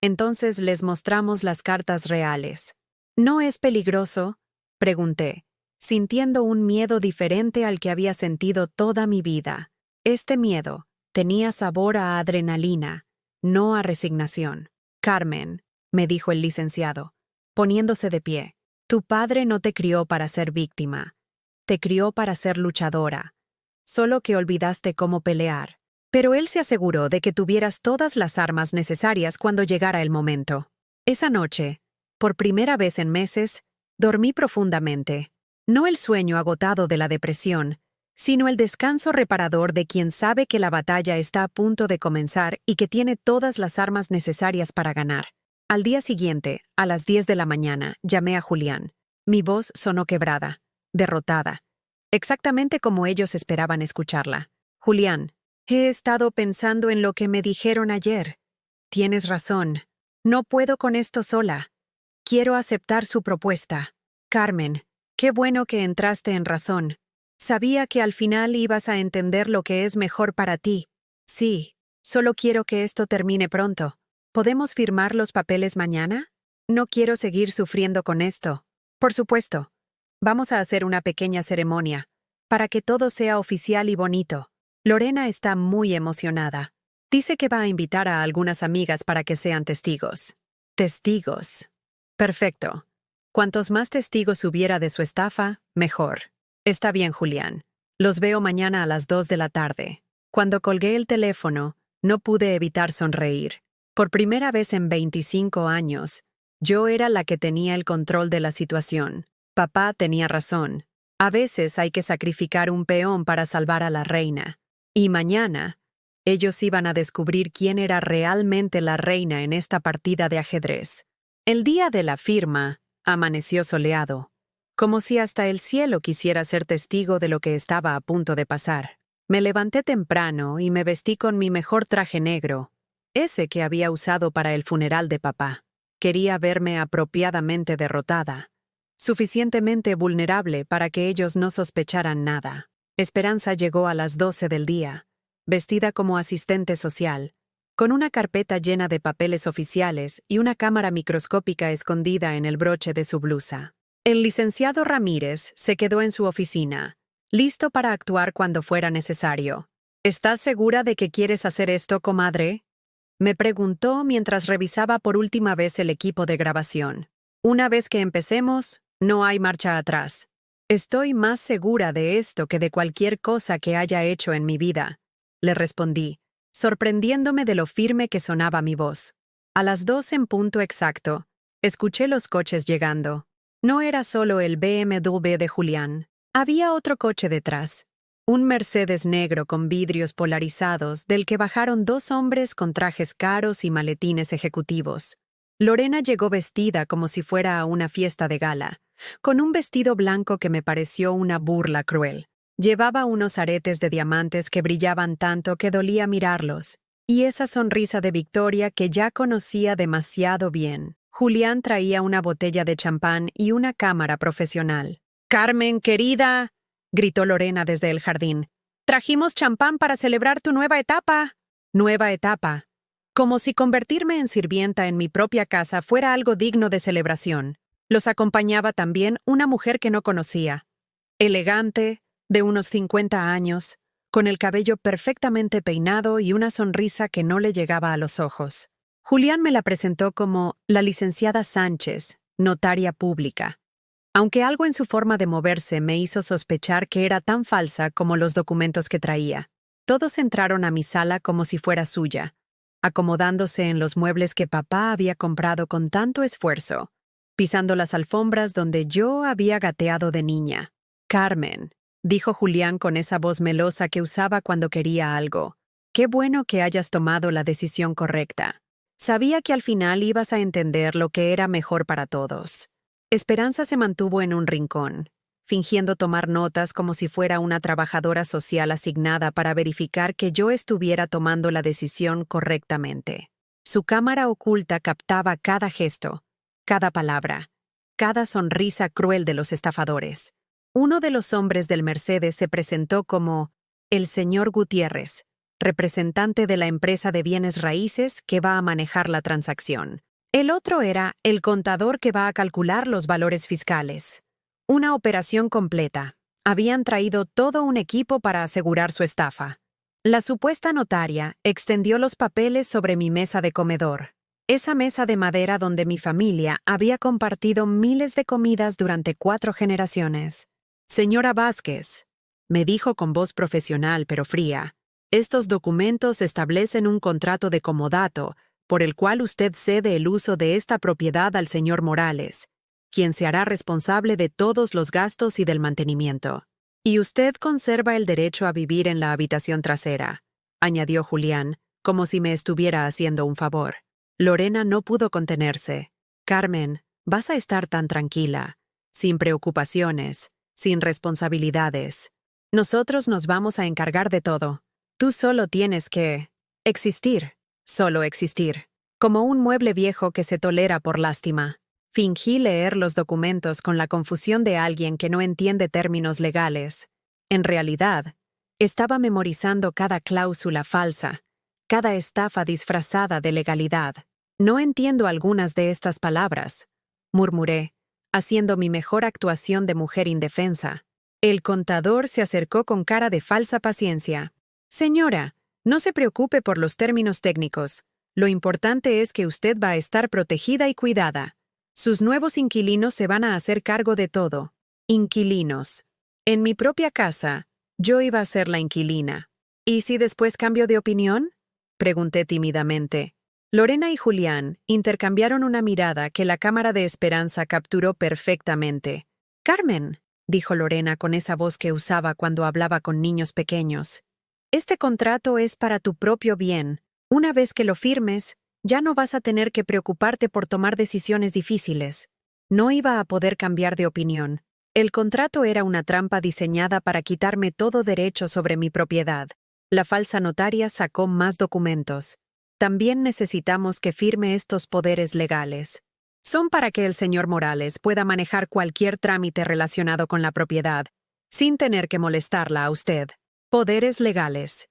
entonces les mostramos las cartas reales». «¿No es peligroso?», pregunté, sintiendo un miedo diferente al que había sentido toda mi vida. Este miedo tenía sabor a adrenalina, no a resignación. «Carmen», me dijo el licenciado, poniéndose de pie, «tu padre no te crió para ser víctima. Te crió para ser luchadora. Solo que olvidaste cómo pelear. Pero él se aseguró de que tuvieras todas las armas necesarias cuando llegara el momento». Esa noche, por primera vez en meses, dormí profundamente. No el sueño agotado de la depresión, sino el descanso reparador de quien sabe que la batalla está a punto de comenzar y que tiene todas las armas necesarias para ganar. Al día siguiente, a las 10 de la mañana, llamé a Julián. Mi voz sonó quebrada, derrotada, exactamente como ellos esperaban escucharla. «Julián, he estado pensando en lo que me dijeron ayer. Tienes razón. No puedo con esto sola. Quiero aceptar su propuesta. Carmen, qué bueno que entraste en razón. Sabía que al final ibas a entender lo que es mejor para ti. Sí, solo quiero que esto termine pronto. ¿Podemos firmar los papeles mañana? No quiero seguir sufriendo con esto». «Por supuesto. Vamos a hacer una pequeña ceremonia, para que todo sea oficial y bonito». Lorena está muy emocionada. Dice que va a invitar a algunas amigas para que sean testigos. «Testigos. Perfecto. Cuantos más testigos hubiera de su estafa, mejor. Está bien, Julián. Los veo mañana a las 2 de la tarde». Cuando colgué el teléfono, no pude evitar sonreír. Por primera vez en 25 años, yo era la que tenía el control de la situación. Papá tenía razón. A veces hay que sacrificar un peón para salvar a la reina. Y mañana, ellos iban a descubrir quién era realmente la reina en esta partida de ajedrez. El día de la firma amaneció soleado. como si hasta el cielo quisiera ser testigo de lo que estaba a punto de pasar. Me levanté temprano y me vestí con mi mejor traje negro, ese que había usado para el funeral de papá. Quería verme apropiadamente derrotada, suficientemente vulnerable para que ellos no sospecharan nada. Esperanza llegó a las 12 del día, vestida como asistente social, con una carpeta llena de papeles oficiales y una cámara microscópica escondida en el broche de su blusa. El licenciado Ramírez se quedó en su oficina, listo para actuar cuando fuera necesario. ¿Estás segura de que quieres hacer esto, comadre?, me preguntó mientras revisaba por última vez el equipo de grabación. Una vez que empecemos, no hay marcha atrás. Estoy más segura de esto que de cualquier cosa que haya hecho en mi vida, le respondí, sorprendiéndome de lo firme que sonaba mi voz. A las 2 en punto exacto, escuché los coches llegando. No era solo el BMW de Julián. Había otro coche detrás. Un Mercedes negro con vidrios polarizados del que bajaron 2 hombres con trajes caros y maletines ejecutivos. Lorena llegó vestida como si fuera a una fiesta de gala, con un vestido blanco que me pareció una burla cruel. Llevaba unos aretes de diamantes que brillaban tanto que dolía mirarlos, y esa sonrisa de victoria que ya conocía demasiado bien. Julián traía una botella de champán y una cámara profesional. «Carmen, querida», gritó Lorena desde el jardín. «Trajimos champán para celebrar tu nueva etapa». Nueva etapa. Como si convertirme en sirvienta en mi propia casa fuera algo digno de celebración. Los acompañaba también una mujer que no conocía. Elegante, de unos 50 años, con el cabello perfectamente peinado y una sonrisa que no le llegaba a los ojos. Julián me la presentó como la licenciada Sánchez, notaria pública, aunque algo en su forma de moverse me hizo sospechar que era tan falsa como los documentos que traía. Todos entraron a mi sala como si fuera suya, acomodándose en los muebles que papá había comprado con tanto esfuerzo, pisando las alfombras donde yo había gateado de niña. «Carmen», dijo Julián con esa voz melosa que usaba cuando quería algo, «qué bueno que hayas tomado la decisión correcta. Sabía que al final ibas a entender lo que era mejor para todos». Esperanza se mantuvo en un rincón, fingiendo tomar notas como si fuera una trabajadora social asignada para verificar que yo estuviera tomando la decisión correctamente. Su cámara oculta captaba cada gesto, cada palabra, cada sonrisa cruel de los estafadores. Uno de los hombres del Mercedes se presentó como el señor Gutiérrez, representante de la empresa de bienes raíces que va a manejar la transacción. El otro era el contador que va a calcular los valores fiscales. Una operación completa. Habían traído todo un equipo para asegurar su estafa. La supuesta notaria extendió los papeles sobre mi mesa de comedor. Esa mesa de madera donde mi familia había compartido miles de comidas durante 4 generaciones. «Señora Vázquez», me dijo con voz profesional pero fría, «estos documentos establecen un contrato de comodato por el cual usted cede el uso de esta propiedad al señor Morales, quien se hará responsable de todos los gastos y del mantenimiento. Y usted conserva el derecho a vivir en la habitación trasera», añadió Julián, como si me estuviera haciendo un favor. Lorena no pudo contenerse. «Carmen, vas a estar tan tranquila, sin preocupaciones, sin responsabilidades. Nosotros nos vamos a encargar de todo. Tú solo tienes que existir, solo existir, como un mueble viejo que se tolera por lástima». Fingí leer los documentos con la confusión de alguien que no entiende términos legales. En realidad, estaba memorizando cada cláusula falsa, cada estafa disfrazada de legalidad. «No entiendo algunas de estas palabras», murmuré, haciendo mi mejor actuación de mujer indefensa. El contador se acercó con cara de falsa paciencia. «Señora, no se preocupe por los términos técnicos. Lo importante es que usted va a estar protegida y cuidada. Sus nuevos inquilinos se van a hacer cargo de todo». Inquilinos. En mi propia casa, yo iba a ser la inquilina. «¿Y si después cambio de opinión?», pregunté tímidamente. Lorena y Julián intercambiaron una mirada que la cámara de Esperanza capturó perfectamente. «Carmen», dijo Lorena con esa voz que usaba cuando hablaba con niños pequeños, «este contrato es para tu propio bien. Una vez que lo firmes, ya no vas a tener que preocuparte por tomar decisiones difíciles». No iba a poder cambiar de opinión. El contrato era una trampa diseñada para quitarme todo derecho sobre mi propiedad. La falsa notaria sacó más documentos. También necesitamos que firme estos poderes legales. Son para que el señor Morales pueda manejar cualquier trámite relacionado con la propiedad, sin tener que molestarla a usted. Poderes legales.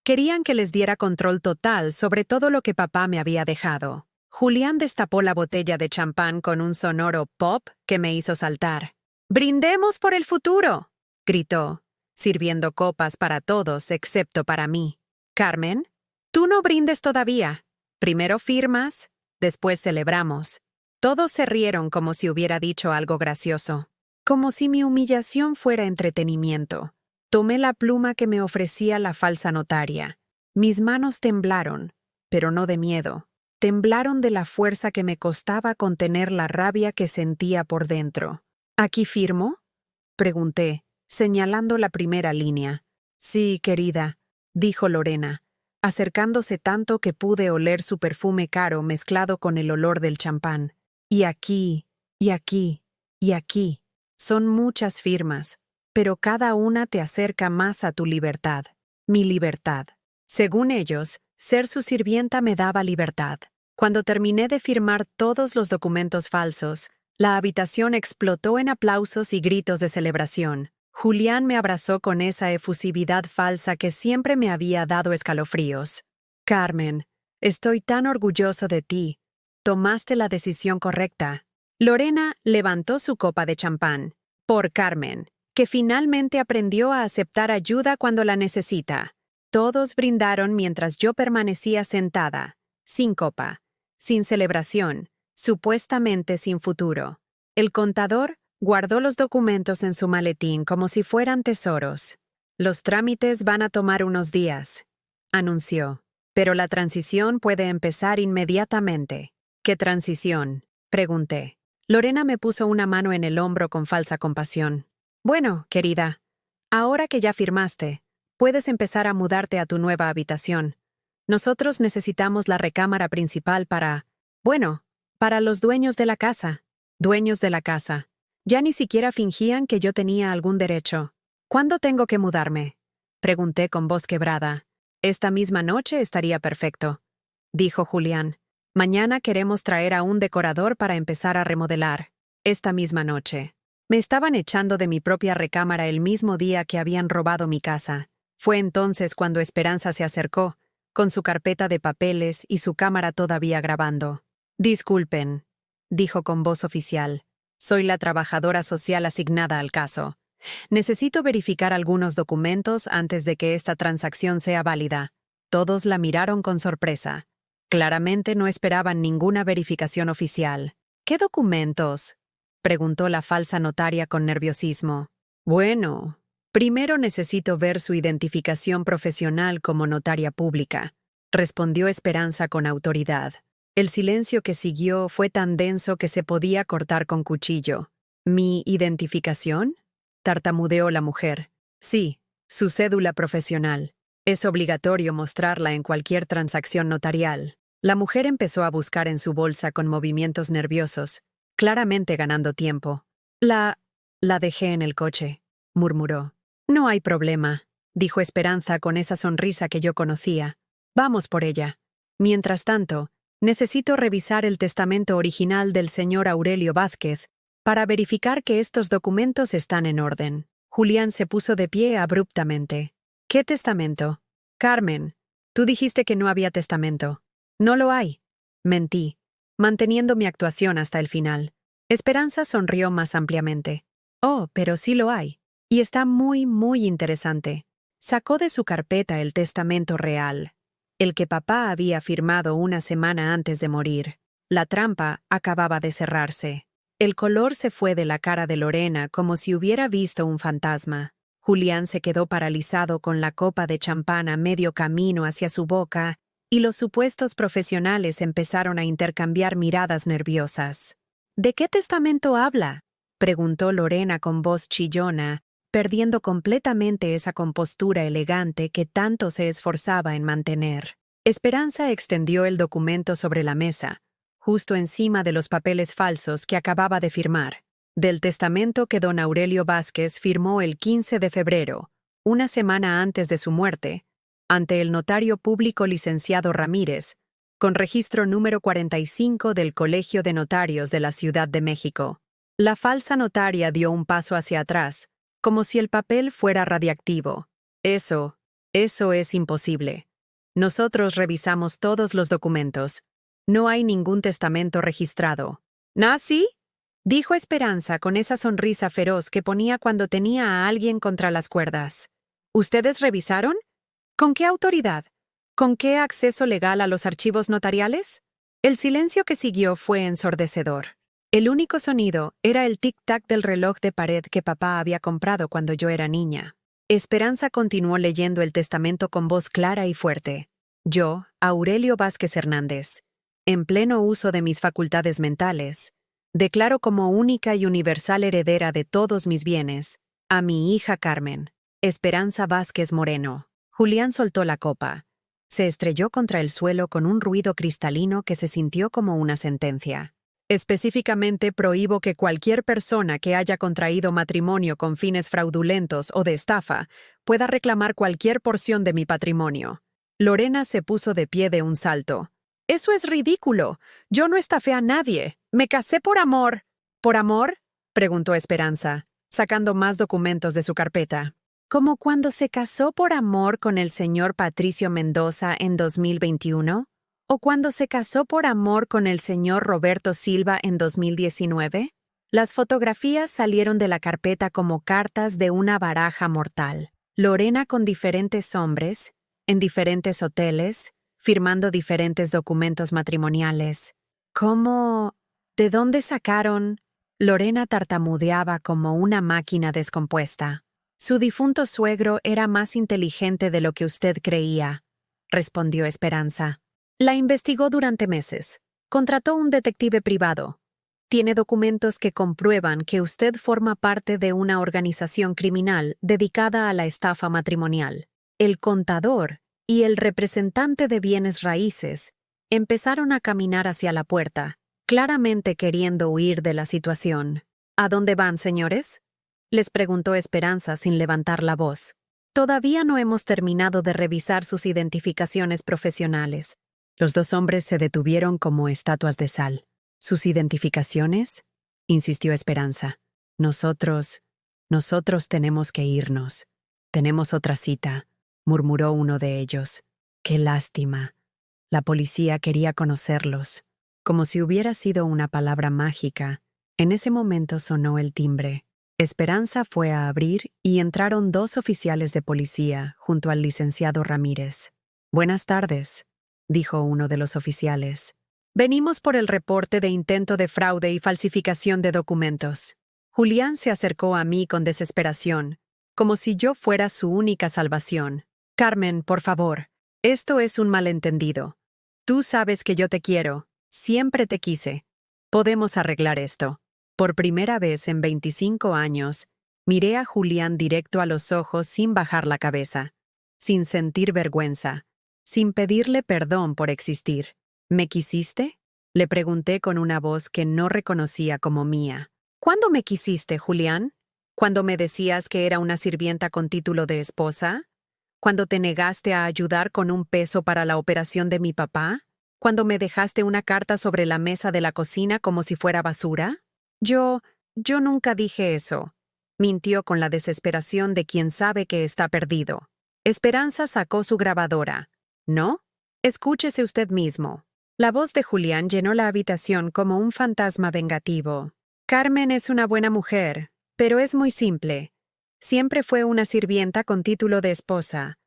Querían que les diera control total sobre todo lo que papá me había dejado. Julián destapó la botella de champán con un sonoro pop que me hizo saltar. «¡Brindemos por el futuro!», gritó, sirviendo copas para todos excepto para mí. «Carmen, tú no brindes todavía. Primero firmas, después celebramos». Todos se rieron como si hubiera dicho algo gracioso. Como si mi humillación fuera entretenimiento. Tomé la pluma que me ofrecía la falsa notaria. Mis manos temblaron, pero no de miedo. Temblaron de la fuerza que me costaba contener la rabia que sentía por dentro. «¿Aquí firmo?», pregunté, señalando la primera línea. «Sí, querida», dijo Lorena, acercándose tanto que pude oler su perfume caro mezclado con el olor del champán. «Y aquí, y aquí, y aquí. Son muchas firmas, pero cada una te acerca más a tu libertad, mi libertad». Según ellos, ser su sirvienta me daba libertad. Cuando terminé de firmar todos los documentos falsos, la habitación explotó en aplausos y gritos de celebración. Julián me abrazó con esa efusividad falsa que siempre me había dado escalofríos. «Carmen, estoy tan orgulloso de ti. Tomaste la decisión correcta». Lorena levantó su copa de champán. «Por Carmen, que finalmente aprendió a aceptar ayuda cuando la necesita». Todos brindaron mientras yo permanecía sentada, sin copa, sin celebración, supuestamente sin futuro. El contador guardó los documentos en su maletín como si fueran tesoros. «Los trámites van a tomar unos días», anunció, «pero la transición puede empezar inmediatamente». «¿Qué transición?», pregunté. Lorena me puso una mano en el hombro con falsa compasión. «Bueno, querida, ahora que ya firmaste, puedes empezar a mudarte a tu nueva habitación. Nosotros necesitamos la recámara principal para los dueños de la casa». Dueños de la casa. Ya ni siquiera fingían que yo tenía algún derecho. «¿Cuándo tengo que mudarme?», pregunté con voz quebrada. «Esta misma noche estaría perfecto», dijo Julián. «Mañana queremos traer a un decorador para empezar a remodelar. Esta misma noche». Me estaban echando de mi propia recámara el mismo día que habían robado mi casa. Fue entonces cuando Esperanza se acercó, con su carpeta de papeles y su cámara todavía grabando. «Disculpen», dijo con voz oficial. «Soy la trabajadora social asignada al caso. Necesito verificar algunos documentos antes de que esta transacción sea válida». Todos la miraron con sorpresa. Claramente no esperaban ninguna verificación oficial. «¿Qué documentos?», preguntó la falsa notaria con nerviosismo. «Bueno, primero necesito ver su identificación profesional como notaria pública», respondió Esperanza con autoridad. El silencio que siguió fue tan denso que se podía cortar con cuchillo. «¿Mi identificación?», tartamudeó la mujer. «Sí, su cédula profesional. Es obligatorio mostrarla en cualquier transacción notarial». La mujer empezó a buscar en su bolsa con movimientos nerviosos, claramente ganando tiempo. La dejé en el coche», murmuró. «No hay problema», dijo Esperanza con esa sonrisa que yo conocía. «Vamos por ella. Mientras tanto, necesito revisar el testamento original del señor Aurelio Vázquez para verificar que estos documentos están en orden». Julián se puso de pie abruptamente. «¿Qué testamento?». «Carmen, tú dijiste que no había testamento». «No lo hay». Mentí, manteniendo mi actuación hasta el final. Esperanza sonrió más ampliamente. «Oh, pero sí lo hay. Y está muy, muy interesante». Sacó de su carpeta el testamento real, el que papá había firmado una semana antes de morir. La trampa acababa de cerrarse. El color se fue de la cara de Lorena como si hubiera visto un fantasma. Julián se quedó paralizado con la copa de champán a medio camino hacia su boca y los supuestos profesionales empezaron a intercambiar miradas nerviosas. «¿De qué testamento habla?», preguntó Lorena con voz chillona, perdiendo completamente esa compostura elegante que tanto se esforzaba en mantener. Esperanza extendió el documento sobre la mesa, justo encima de los papeles falsos que acababa de firmar. del testamento que don Aurelio Vázquez firmó el 15 de febrero, una semana antes de su muerte, ante el notario público licenciado Ramírez, con registro número 45 del Colegio de Notarios de la Ciudad de México. La falsa notaria dio un paso hacia atrás, como si el papel fuera radiactivo. Eso es imposible. Nosotros revisamos todos los documentos. No hay ningún testamento registrado. ¿Ah, sí?, dijo Esperanza con esa sonrisa feroz que ponía cuando tenía a alguien contra las cuerdas. ¿Ustedes revisaron? ¿Con qué autoridad? ¿Con qué acceso legal a los archivos notariales? El silencio que siguió fue ensordecedor. El único sonido era el tic-tac del reloj de pared que papá había comprado cuando yo era niña. Esperanza continuó leyendo el testamento con voz clara y fuerte. Yo, Aurelio Vázquez Hernández, en pleno uso de mis facultades mentales, declaro como única y universal heredera de todos mis bienes a mi hija Carmen, Esperanza Vázquez Moreno. Julián soltó la copa. Se estrelló contra el suelo con un ruido cristalino que se sintió como una sentencia. Específicamente prohíbo que cualquier persona que haya contraído matrimonio con fines fraudulentos o de estafa pueda reclamar cualquier porción de mi patrimonio. Lorena se puso de pie de un salto. «Eso es ridículo. Yo no estafé a nadie. Me casé por amor». ¿Por amor?, preguntó Esperanza, sacando más documentos de su carpeta. ¿Como cuando se casó por amor con el señor Patricio Mendoza en 2021? ¿O cuando se casó por amor con el señor Roberto Silva en 2019? Las fotografías salieron de la carpeta como cartas de una baraja mortal. Lorena con diferentes hombres, en diferentes hoteles, firmando diferentes documentos matrimoniales. ¿Cómo? ¿De dónde sacaron? Lorena tartamudeaba como una máquina descompuesta. Su difunto suegro era más inteligente de lo que usted creía, respondió Esperanza. La investigó durante meses. Contrató un detective privado. Tiene documentos que comprueban que usted forma parte de una organización criminal dedicada a la estafa matrimonial. El contador y el representante de bienes raíces empezaron a caminar hacia la puerta, claramente queriendo huir de la situación. ¿A dónde van, señores?, les preguntó Esperanza sin levantar la voz. Todavía no hemos terminado de revisar sus identificaciones profesionales. Los dos hombres se detuvieron como estatuas de sal. ¿Sus identificaciones?, insistió Esperanza. Nosotros tenemos que irnos. Tenemos otra cita, murmuró uno de ellos. Qué lástima. La policía quería conocerlos. Como si hubiera sido una palabra mágica, en ese momento sonó el timbre. Esperanza fue a abrir y entraron dos oficiales de policía junto al licenciado Ramírez. «Buenas tardes», dijo uno de los oficiales. «Venimos por el reporte de intento de fraude y falsificación de documentos». Julián se acercó a mí con desesperación, como si yo fuera su única salvación. «Carmen, por favor, esto es un malentendido. Tú sabes que yo te quiero, siempre te quise. Podemos arreglar esto». Por primera vez en 25 años, miré a Julián directo a los ojos sin bajar la cabeza, sin sentir vergüenza, sin pedirle perdón por existir. ¿Me quisiste?, le pregunté con una voz que no reconocía como mía. ¿Cuándo me quisiste, Julián? ¿Cuando me decías que era una sirvienta con título de esposa? ¿Cuando te negaste a ayudar con un peso para la operación de mi papá? ¿Cuando me dejaste una carta sobre la mesa de la cocina como si fuera basura? Yo nunca dije eso. Mintió con la desesperación de quien sabe que está perdido. Esperanza sacó su grabadora. ¿No? Escúchese usted mismo. La voz de Julián llenó la habitación como un fantasma vengativo. Carmen es una buena mujer, pero es muy simple. Siempre fue una sirvienta con título de esposa.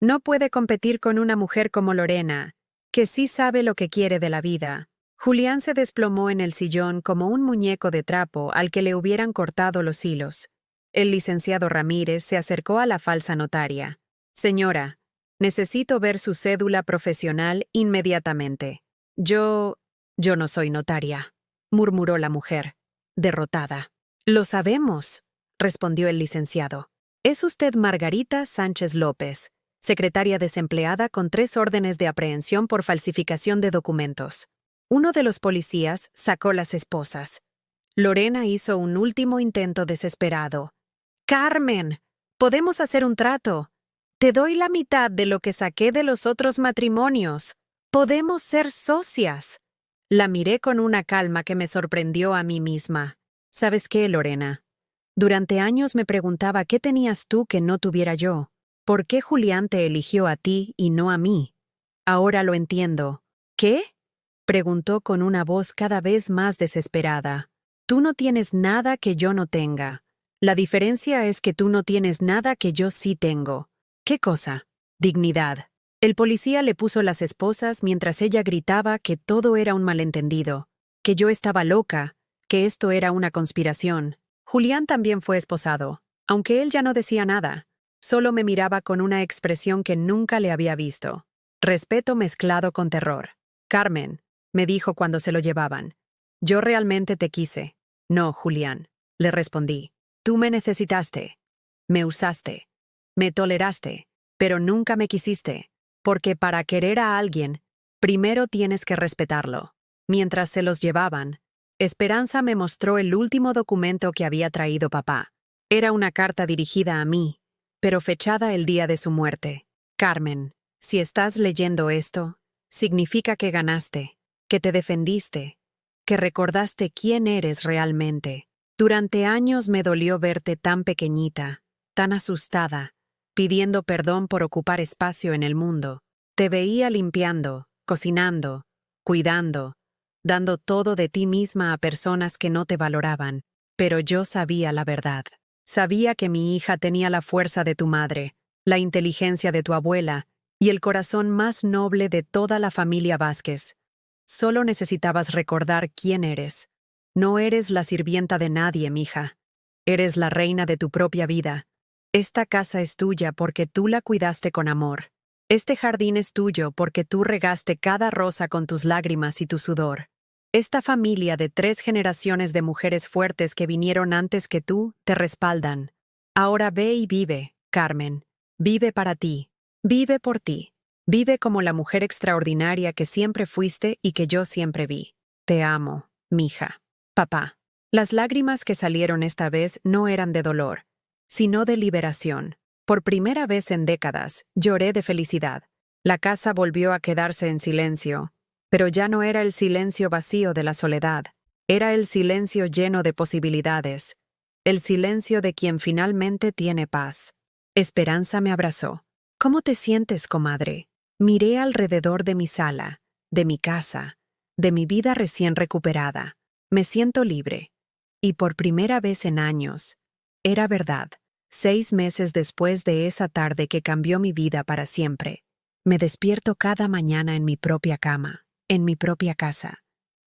No puede competir con una mujer como Lorena, que sí sabe lo que quiere de la vida. Julián se desplomó en el sillón como un muñeco de trapo al que le hubieran cortado los hilos. El licenciado Ramírez se acercó a la falsa notaria. «Señora, necesito ver su cédula profesional inmediatamente». Yo no soy notaria», murmuró la mujer, derrotada. «Lo sabemos», respondió el licenciado. «Es usted Margarita Sánchez López, secretaria desempleada con 3 órdenes de aprehensión por falsificación de documentos». Uno de los policías sacó las esposas. Lorena hizo un último intento desesperado. Carmen, podemos hacer un trato. Te doy la mitad de lo que saqué de los otros matrimonios. Podemos ser socias. La miré con una calma que me sorprendió a mí misma. ¿Sabes qué, Lorena? Durante años me preguntaba qué tenías tú que no tuviera yo. ¿Por qué Julián te eligió a ti y no a mí? Ahora lo entiendo. ¿Qué? Preguntó con una voz cada vez más desesperada. Tú no tienes nada que yo no tenga. La diferencia es que tú no tienes nada que yo sí tengo. ¿Qué cosa? Dignidad. El policía le puso las esposas mientras ella gritaba que todo era un malentendido, que yo estaba loca, que esto era una conspiración. Julián también fue esposado, aunque él ya no decía nada. Solo me miraba con una expresión que nunca le había visto. Respeto mezclado con terror. Carmen, me dijo cuando se lo llevaban. Yo realmente te quise. No, Julián, le respondí. Tú me necesitaste. Me usaste. Me toleraste, pero nunca me quisiste. Porque para querer a alguien, primero tienes que respetarlo. Mientras se los llevaban, Esperanza me mostró el último documento que había traído papá. Era una carta dirigida a mí, pero fechada el día de su muerte. Carmen, si estás leyendo esto, significa que ganaste, que te defendiste, que recordaste quién eres realmente. Durante años me dolió verte tan pequeñita, tan asustada, pidiendo perdón por ocupar espacio en el mundo. Te veía limpiando, cocinando, cuidando, dando todo de ti misma a personas que no te valoraban. Pero yo sabía la verdad. Sabía que mi hija tenía la fuerza de tu madre, la inteligencia de tu abuela y el corazón más noble de toda la familia Vázquez. Solo necesitabas recordar quién eres. No eres la sirvienta de nadie, mija. Eres la reina de tu propia vida. Esta casa es tuya porque tú la cuidaste con amor. Este jardín es tuyo porque tú regaste cada rosa con tus lágrimas y tu sudor. Esta familia de 3 generaciones de mujeres fuertes que vinieron antes que tú te respaldan. Ahora ve y vive, Carmen. Vive para ti. Vive por ti. Vive como la mujer extraordinaria que siempre fuiste y que yo siempre vi. Te amo, mija. Papá. Las lágrimas que salieron esta vez no eran de dolor, sino de liberación. Por primera vez en décadas, lloré de felicidad. La casa volvió a quedarse en silencio, pero ya no era el silencio vacío de la soledad, era el silencio lleno de posibilidades, el silencio de quien finalmente tiene paz. Esperanza me abrazó. ¿Cómo te sientes, comadre? Miré alrededor de mi sala, de mi casa, de mi vida recién recuperada. Me siento libre. Y por primera vez en años, era verdad. 6 meses después de esa tarde que cambió mi vida para siempre, me despierto cada mañana en mi propia cama, en mi propia casa,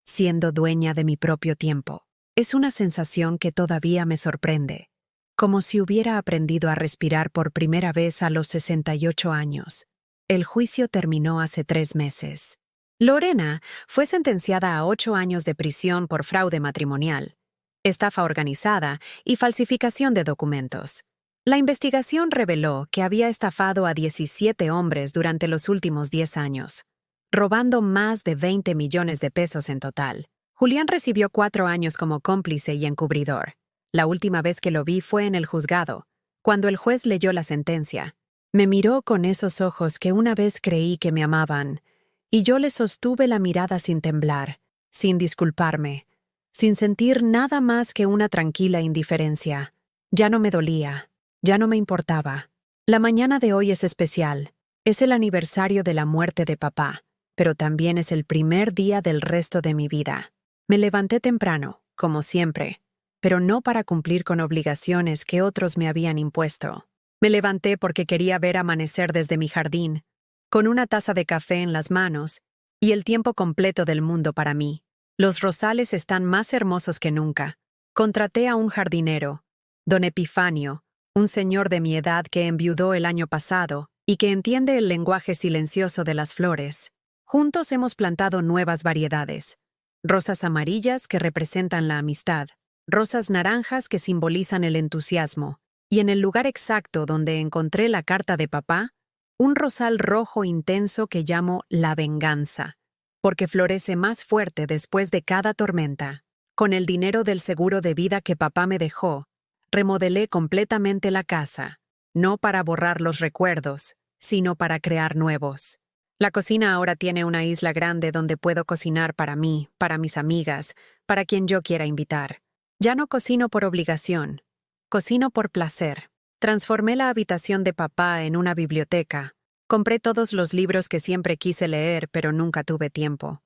siendo dueña de mi propio tiempo. Es una sensación que todavía me sorprende, como si hubiera aprendido a respirar por primera vez a los 68 años. El juicio terminó hace 3 meses. Lorena fue sentenciada a 8 años de prisión por fraude matrimonial, estafa organizada y falsificación de documentos. La investigación reveló que había estafado a 17 hombres durante los últimos 10 años, robando más de 20 millones de pesos en total. Julián recibió 4 años como cómplice y encubridor. La última vez que lo vi fue en el juzgado, cuando el juez leyó la sentencia. Me miró con esos ojos que una vez creí que me amaban, y yo le sostuve la mirada sin temblar, sin disculparme, sin sentir nada más que una tranquila indiferencia. Ya no me dolía. Ya no me importaba. La mañana de hoy es especial. Es el aniversario de la muerte de papá, pero también es el primer día del resto de mi vida. Me levanté temprano, como siempre, pero no para cumplir con obligaciones que otros me habían impuesto. Me levanté porque quería ver amanecer desde mi jardín, con una taza de café en las manos y el tiempo completo del mundo para mí. Los rosales están más hermosos que nunca. Contraté a un jardinero, don Epifanio, un señor de mi edad que enviudó el año pasado y que entiende el lenguaje silencioso de las flores. Juntos hemos plantado nuevas variedades. Rosas amarillas que representan la amistad, rosas naranjas que simbolizan el entusiasmo, y en el lugar exacto donde encontré la carta de papá, un rosal rojo intenso que llamo la venganza, porque florece más fuerte después de cada tormenta. Con el dinero del seguro de vida que papá me dejó, remodelé completamente la casa, no para borrar los recuerdos, sino para crear nuevos. La cocina ahora tiene una isla grande donde puedo cocinar para mí, para mis amigas, para quien yo quiera invitar. Ya no cocino por obligación, cocino por placer. Transformé la habitación de papá en una biblioteca. Compré todos los libros que siempre quise leer, pero nunca tuve tiempo.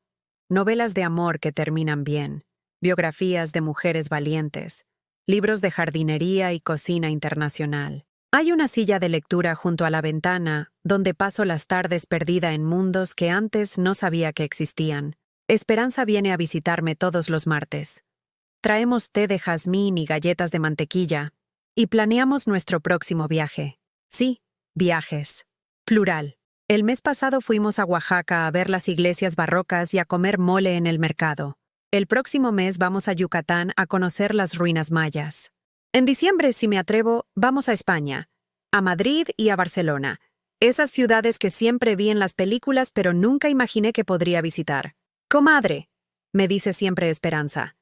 Novelas de amor que terminan bien, biografías de mujeres valientes, libros de jardinería y cocina internacional. Hay una silla de lectura junto a la ventana, donde paso las tardes perdida en mundos que antes no sabía que existían. Esperanza viene a visitarme todos los martes. Traemos té de jazmín y galletas de mantequilla, y planeamos nuestro próximo viaje. Sí, viajes. Plural. El mes pasado fuimos a Oaxaca a ver las iglesias barrocas y a comer mole en el mercado. El próximo mes vamos a Yucatán a conocer las ruinas mayas. En diciembre, si me atrevo, vamos a España, a Madrid y a Barcelona. Esas ciudades que siempre vi en las películas pero nunca imaginé que podría visitar. Comadre, me dice siempre Esperanza.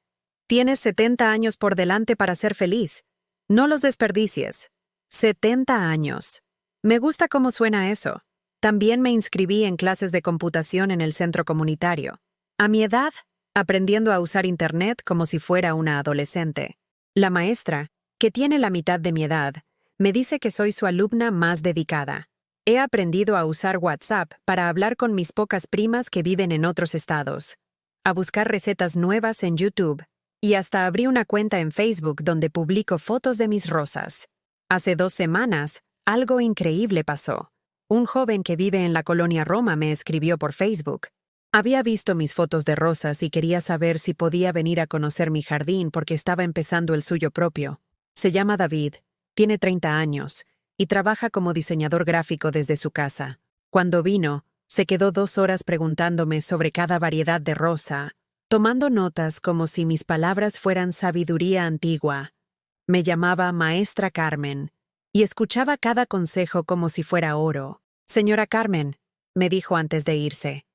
Tienes 70 años por delante para ser feliz. No los desperdicies. 70 años. Me gusta cómo suena eso. También me inscribí en clases de computación en el centro comunitario. A mi edad, aprendiendo a usar Internet como si fuera una adolescente. La maestra, que tiene la mitad de mi edad, me dice que soy su alumna más dedicada. He aprendido a usar WhatsApp para hablar con mis pocas primas que viven en otros estados, a buscar recetas nuevas en YouTube, y hasta abrí una cuenta en Facebook donde publico fotos de mis rosas. Hace 2 semanas, algo increíble pasó. Un joven que vive en la colonia Roma me escribió por Facebook. Había visto mis fotos de rosas y quería saber si podía venir a conocer mi jardín porque estaba empezando el suyo propio. Se llama David, tiene 30 años, y trabaja como diseñador gráfico desde su casa. Cuando vino, se quedó 2 horas preguntándome sobre cada variedad de rosa, tomando notas como si mis palabras fueran sabiduría antigua. Me llamaba Maestra Carmen, y escuchaba cada consejo como si fuera oro. Señora Carmen, me dijo antes de irse,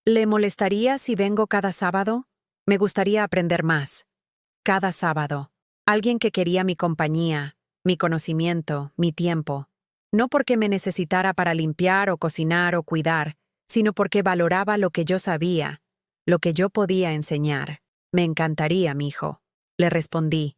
¿le molestaría si vengo cada sábado? Me gustaría aprender más. Cada sábado. Alguien que quería mi compañía, mi conocimiento, mi tiempo. No porque me necesitara para limpiar o cocinar o cuidar, sino porque valoraba lo que yo sabía, lo que yo podía enseñar. Me encantaría, mijo, le respondí.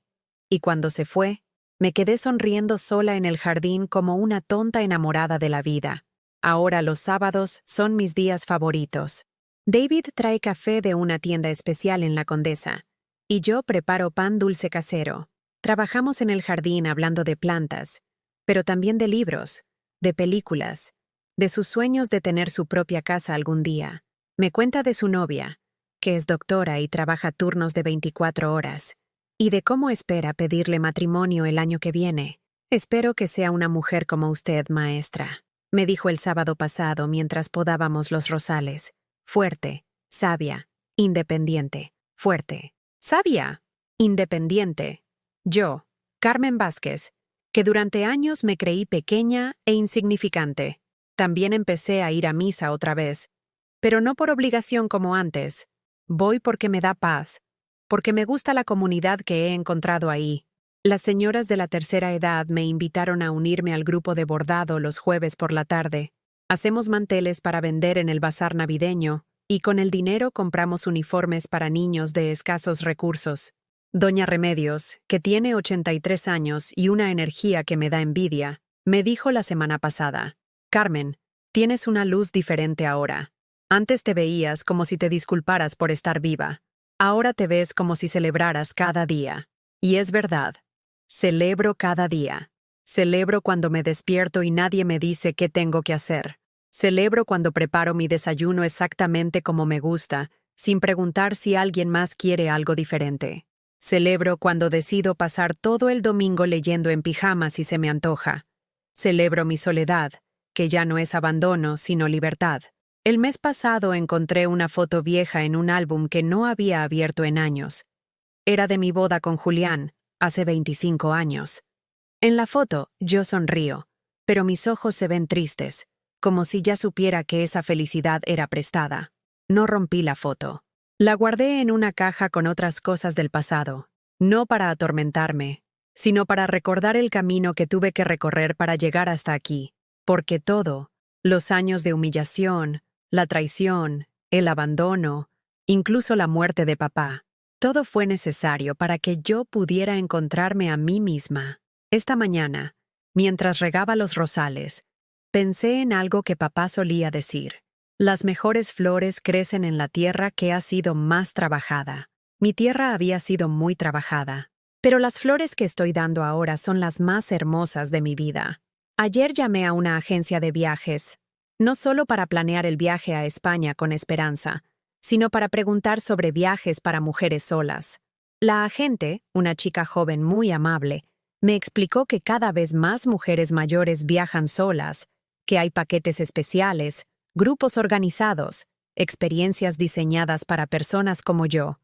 Y cuando se fue, me quedé sonriendo sola en el jardín como una tonta enamorada de la vida. Ahora los sábados son mis días favoritos. David trae café de una tienda especial en La Condesa, y yo preparo pan dulce casero. Trabajamos en el jardín hablando de plantas, pero también de libros, de películas, de sus sueños de tener su propia casa algún día. Me cuenta de su novia, que es doctora y trabaja turnos de 24 horas, y de cómo espera pedirle matrimonio el año que viene. Espero que sea una mujer como usted, maestra, me dijo el sábado pasado mientras podábamos los rosales. Fuerte, sabia, independiente, fuerte, sabia, independiente. Yo, Carmen Vázquez, que durante años me creí pequeña e insignificante. También empecé a ir a misa otra vez, pero no por obligación como antes. Voy porque me da paz, porque me gusta la comunidad que he encontrado ahí. Las señoras de la tercera edad me invitaron a unirme al grupo de bordado los jueves por la tarde. Hacemos manteles para vender en el bazar navideño y con el dinero compramos uniformes para niños de escasos recursos. Doña Remedios, que tiene 83 años y una energía que me da envidia, me dijo la semana pasada: Carmen, tienes una luz diferente ahora. Antes te veías como si te disculparas por estar viva. Ahora te ves como si celebraras cada día. Y es verdad. Celebro cada día. Celebro cuando me despierto y nadie me dice qué tengo que hacer. Celebro cuando preparo mi desayuno exactamente como me gusta, sin preguntar si alguien más quiere algo diferente. Celebro cuando decido pasar todo el domingo leyendo en pijama si se me antoja. Celebro mi soledad, que ya no es abandono, sino libertad. El mes pasado encontré una foto vieja en un álbum que no había abierto en años. Era de mi boda con Julián, hace 25 años. En la foto, yo sonrío, pero mis ojos se ven tristes, como si ya supiera que esa felicidad era prestada. No rompí la foto. La guardé en una caja con otras cosas del pasado, no para atormentarme, sino para recordar el camino que tuve que recorrer para llegar hasta aquí, porque todo, los años de humillación, la traición, el abandono, incluso la muerte de papá, todo fue necesario para que yo pudiera encontrarme a mí misma. Esta mañana, mientras regaba los rosales, pensé en algo que papá solía decir. Las mejores flores crecen en la tierra que ha sido más trabajada. Mi tierra había sido muy trabajada, pero las flores que estoy dando ahora son las más hermosas de mi vida. Ayer llamé a una agencia de viajes, no solo para planear el viaje a España con Esperanza, sino para preguntar sobre viajes para mujeres solas. La agente, una chica joven muy amable, me explicó que cada vez más mujeres mayores viajan solas, que hay paquetes especiales, grupos organizados, experiencias diseñadas para personas como yo,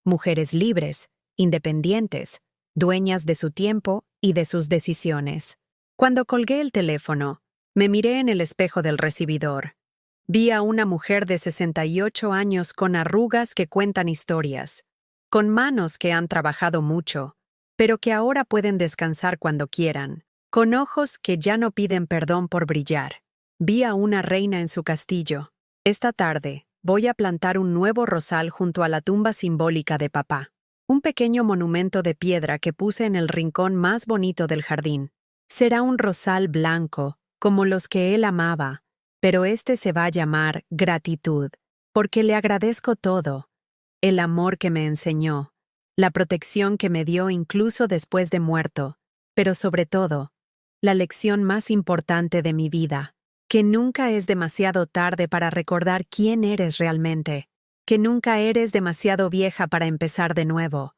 mujeres libres, independientes, dueñas de su tiempo y de sus decisiones. Cuando colgué el teléfono, me miré en el espejo del recibidor. Vi a una mujer de 68 años con arrugas que cuentan historias, con manos que han trabajado mucho, pero que ahora pueden descansar cuando quieran, con ojos que ya no piden perdón por brillar. Vi a una reina en su castillo. Esta tarde voy a plantar un nuevo rosal junto a la tumba simbólica de papá. Un pequeño monumento de piedra que puse en el rincón más bonito del jardín. Será un rosal blanco, como los que él amaba, pero este se va a llamar gratitud, porque le agradezco todo. El amor que me enseñó, la protección que me dio incluso después de muerto, pero sobre todo, la lección más importante de mi vida. Que nunca es demasiado tarde para recordar quién eres realmente, que nunca eres demasiado vieja para empezar de nuevo,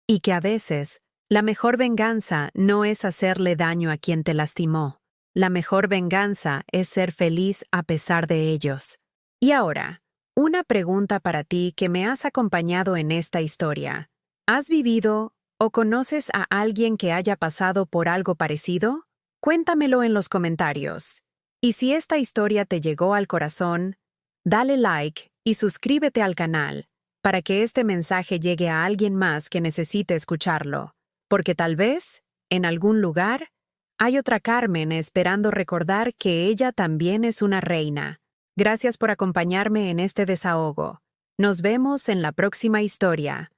y que a veces, la mejor venganza no es hacerle daño a quien te lastimó, la mejor venganza es ser feliz a pesar de ellos. Y ahora, una pregunta para ti que me has acompañado en esta historia. ¿Has vivido o conoces a alguien que haya pasado por algo parecido? Cuéntamelo en los comentarios. Y si esta historia te llegó al corazón, dale like y suscríbete al canal para que este mensaje llegue a alguien más que necesite escucharlo, porque tal vez, en algún lugar, hay otra Carmen esperando recordar que ella también es una reina. Gracias por acompañarme en este desahogo. Nos vemos en la próxima historia.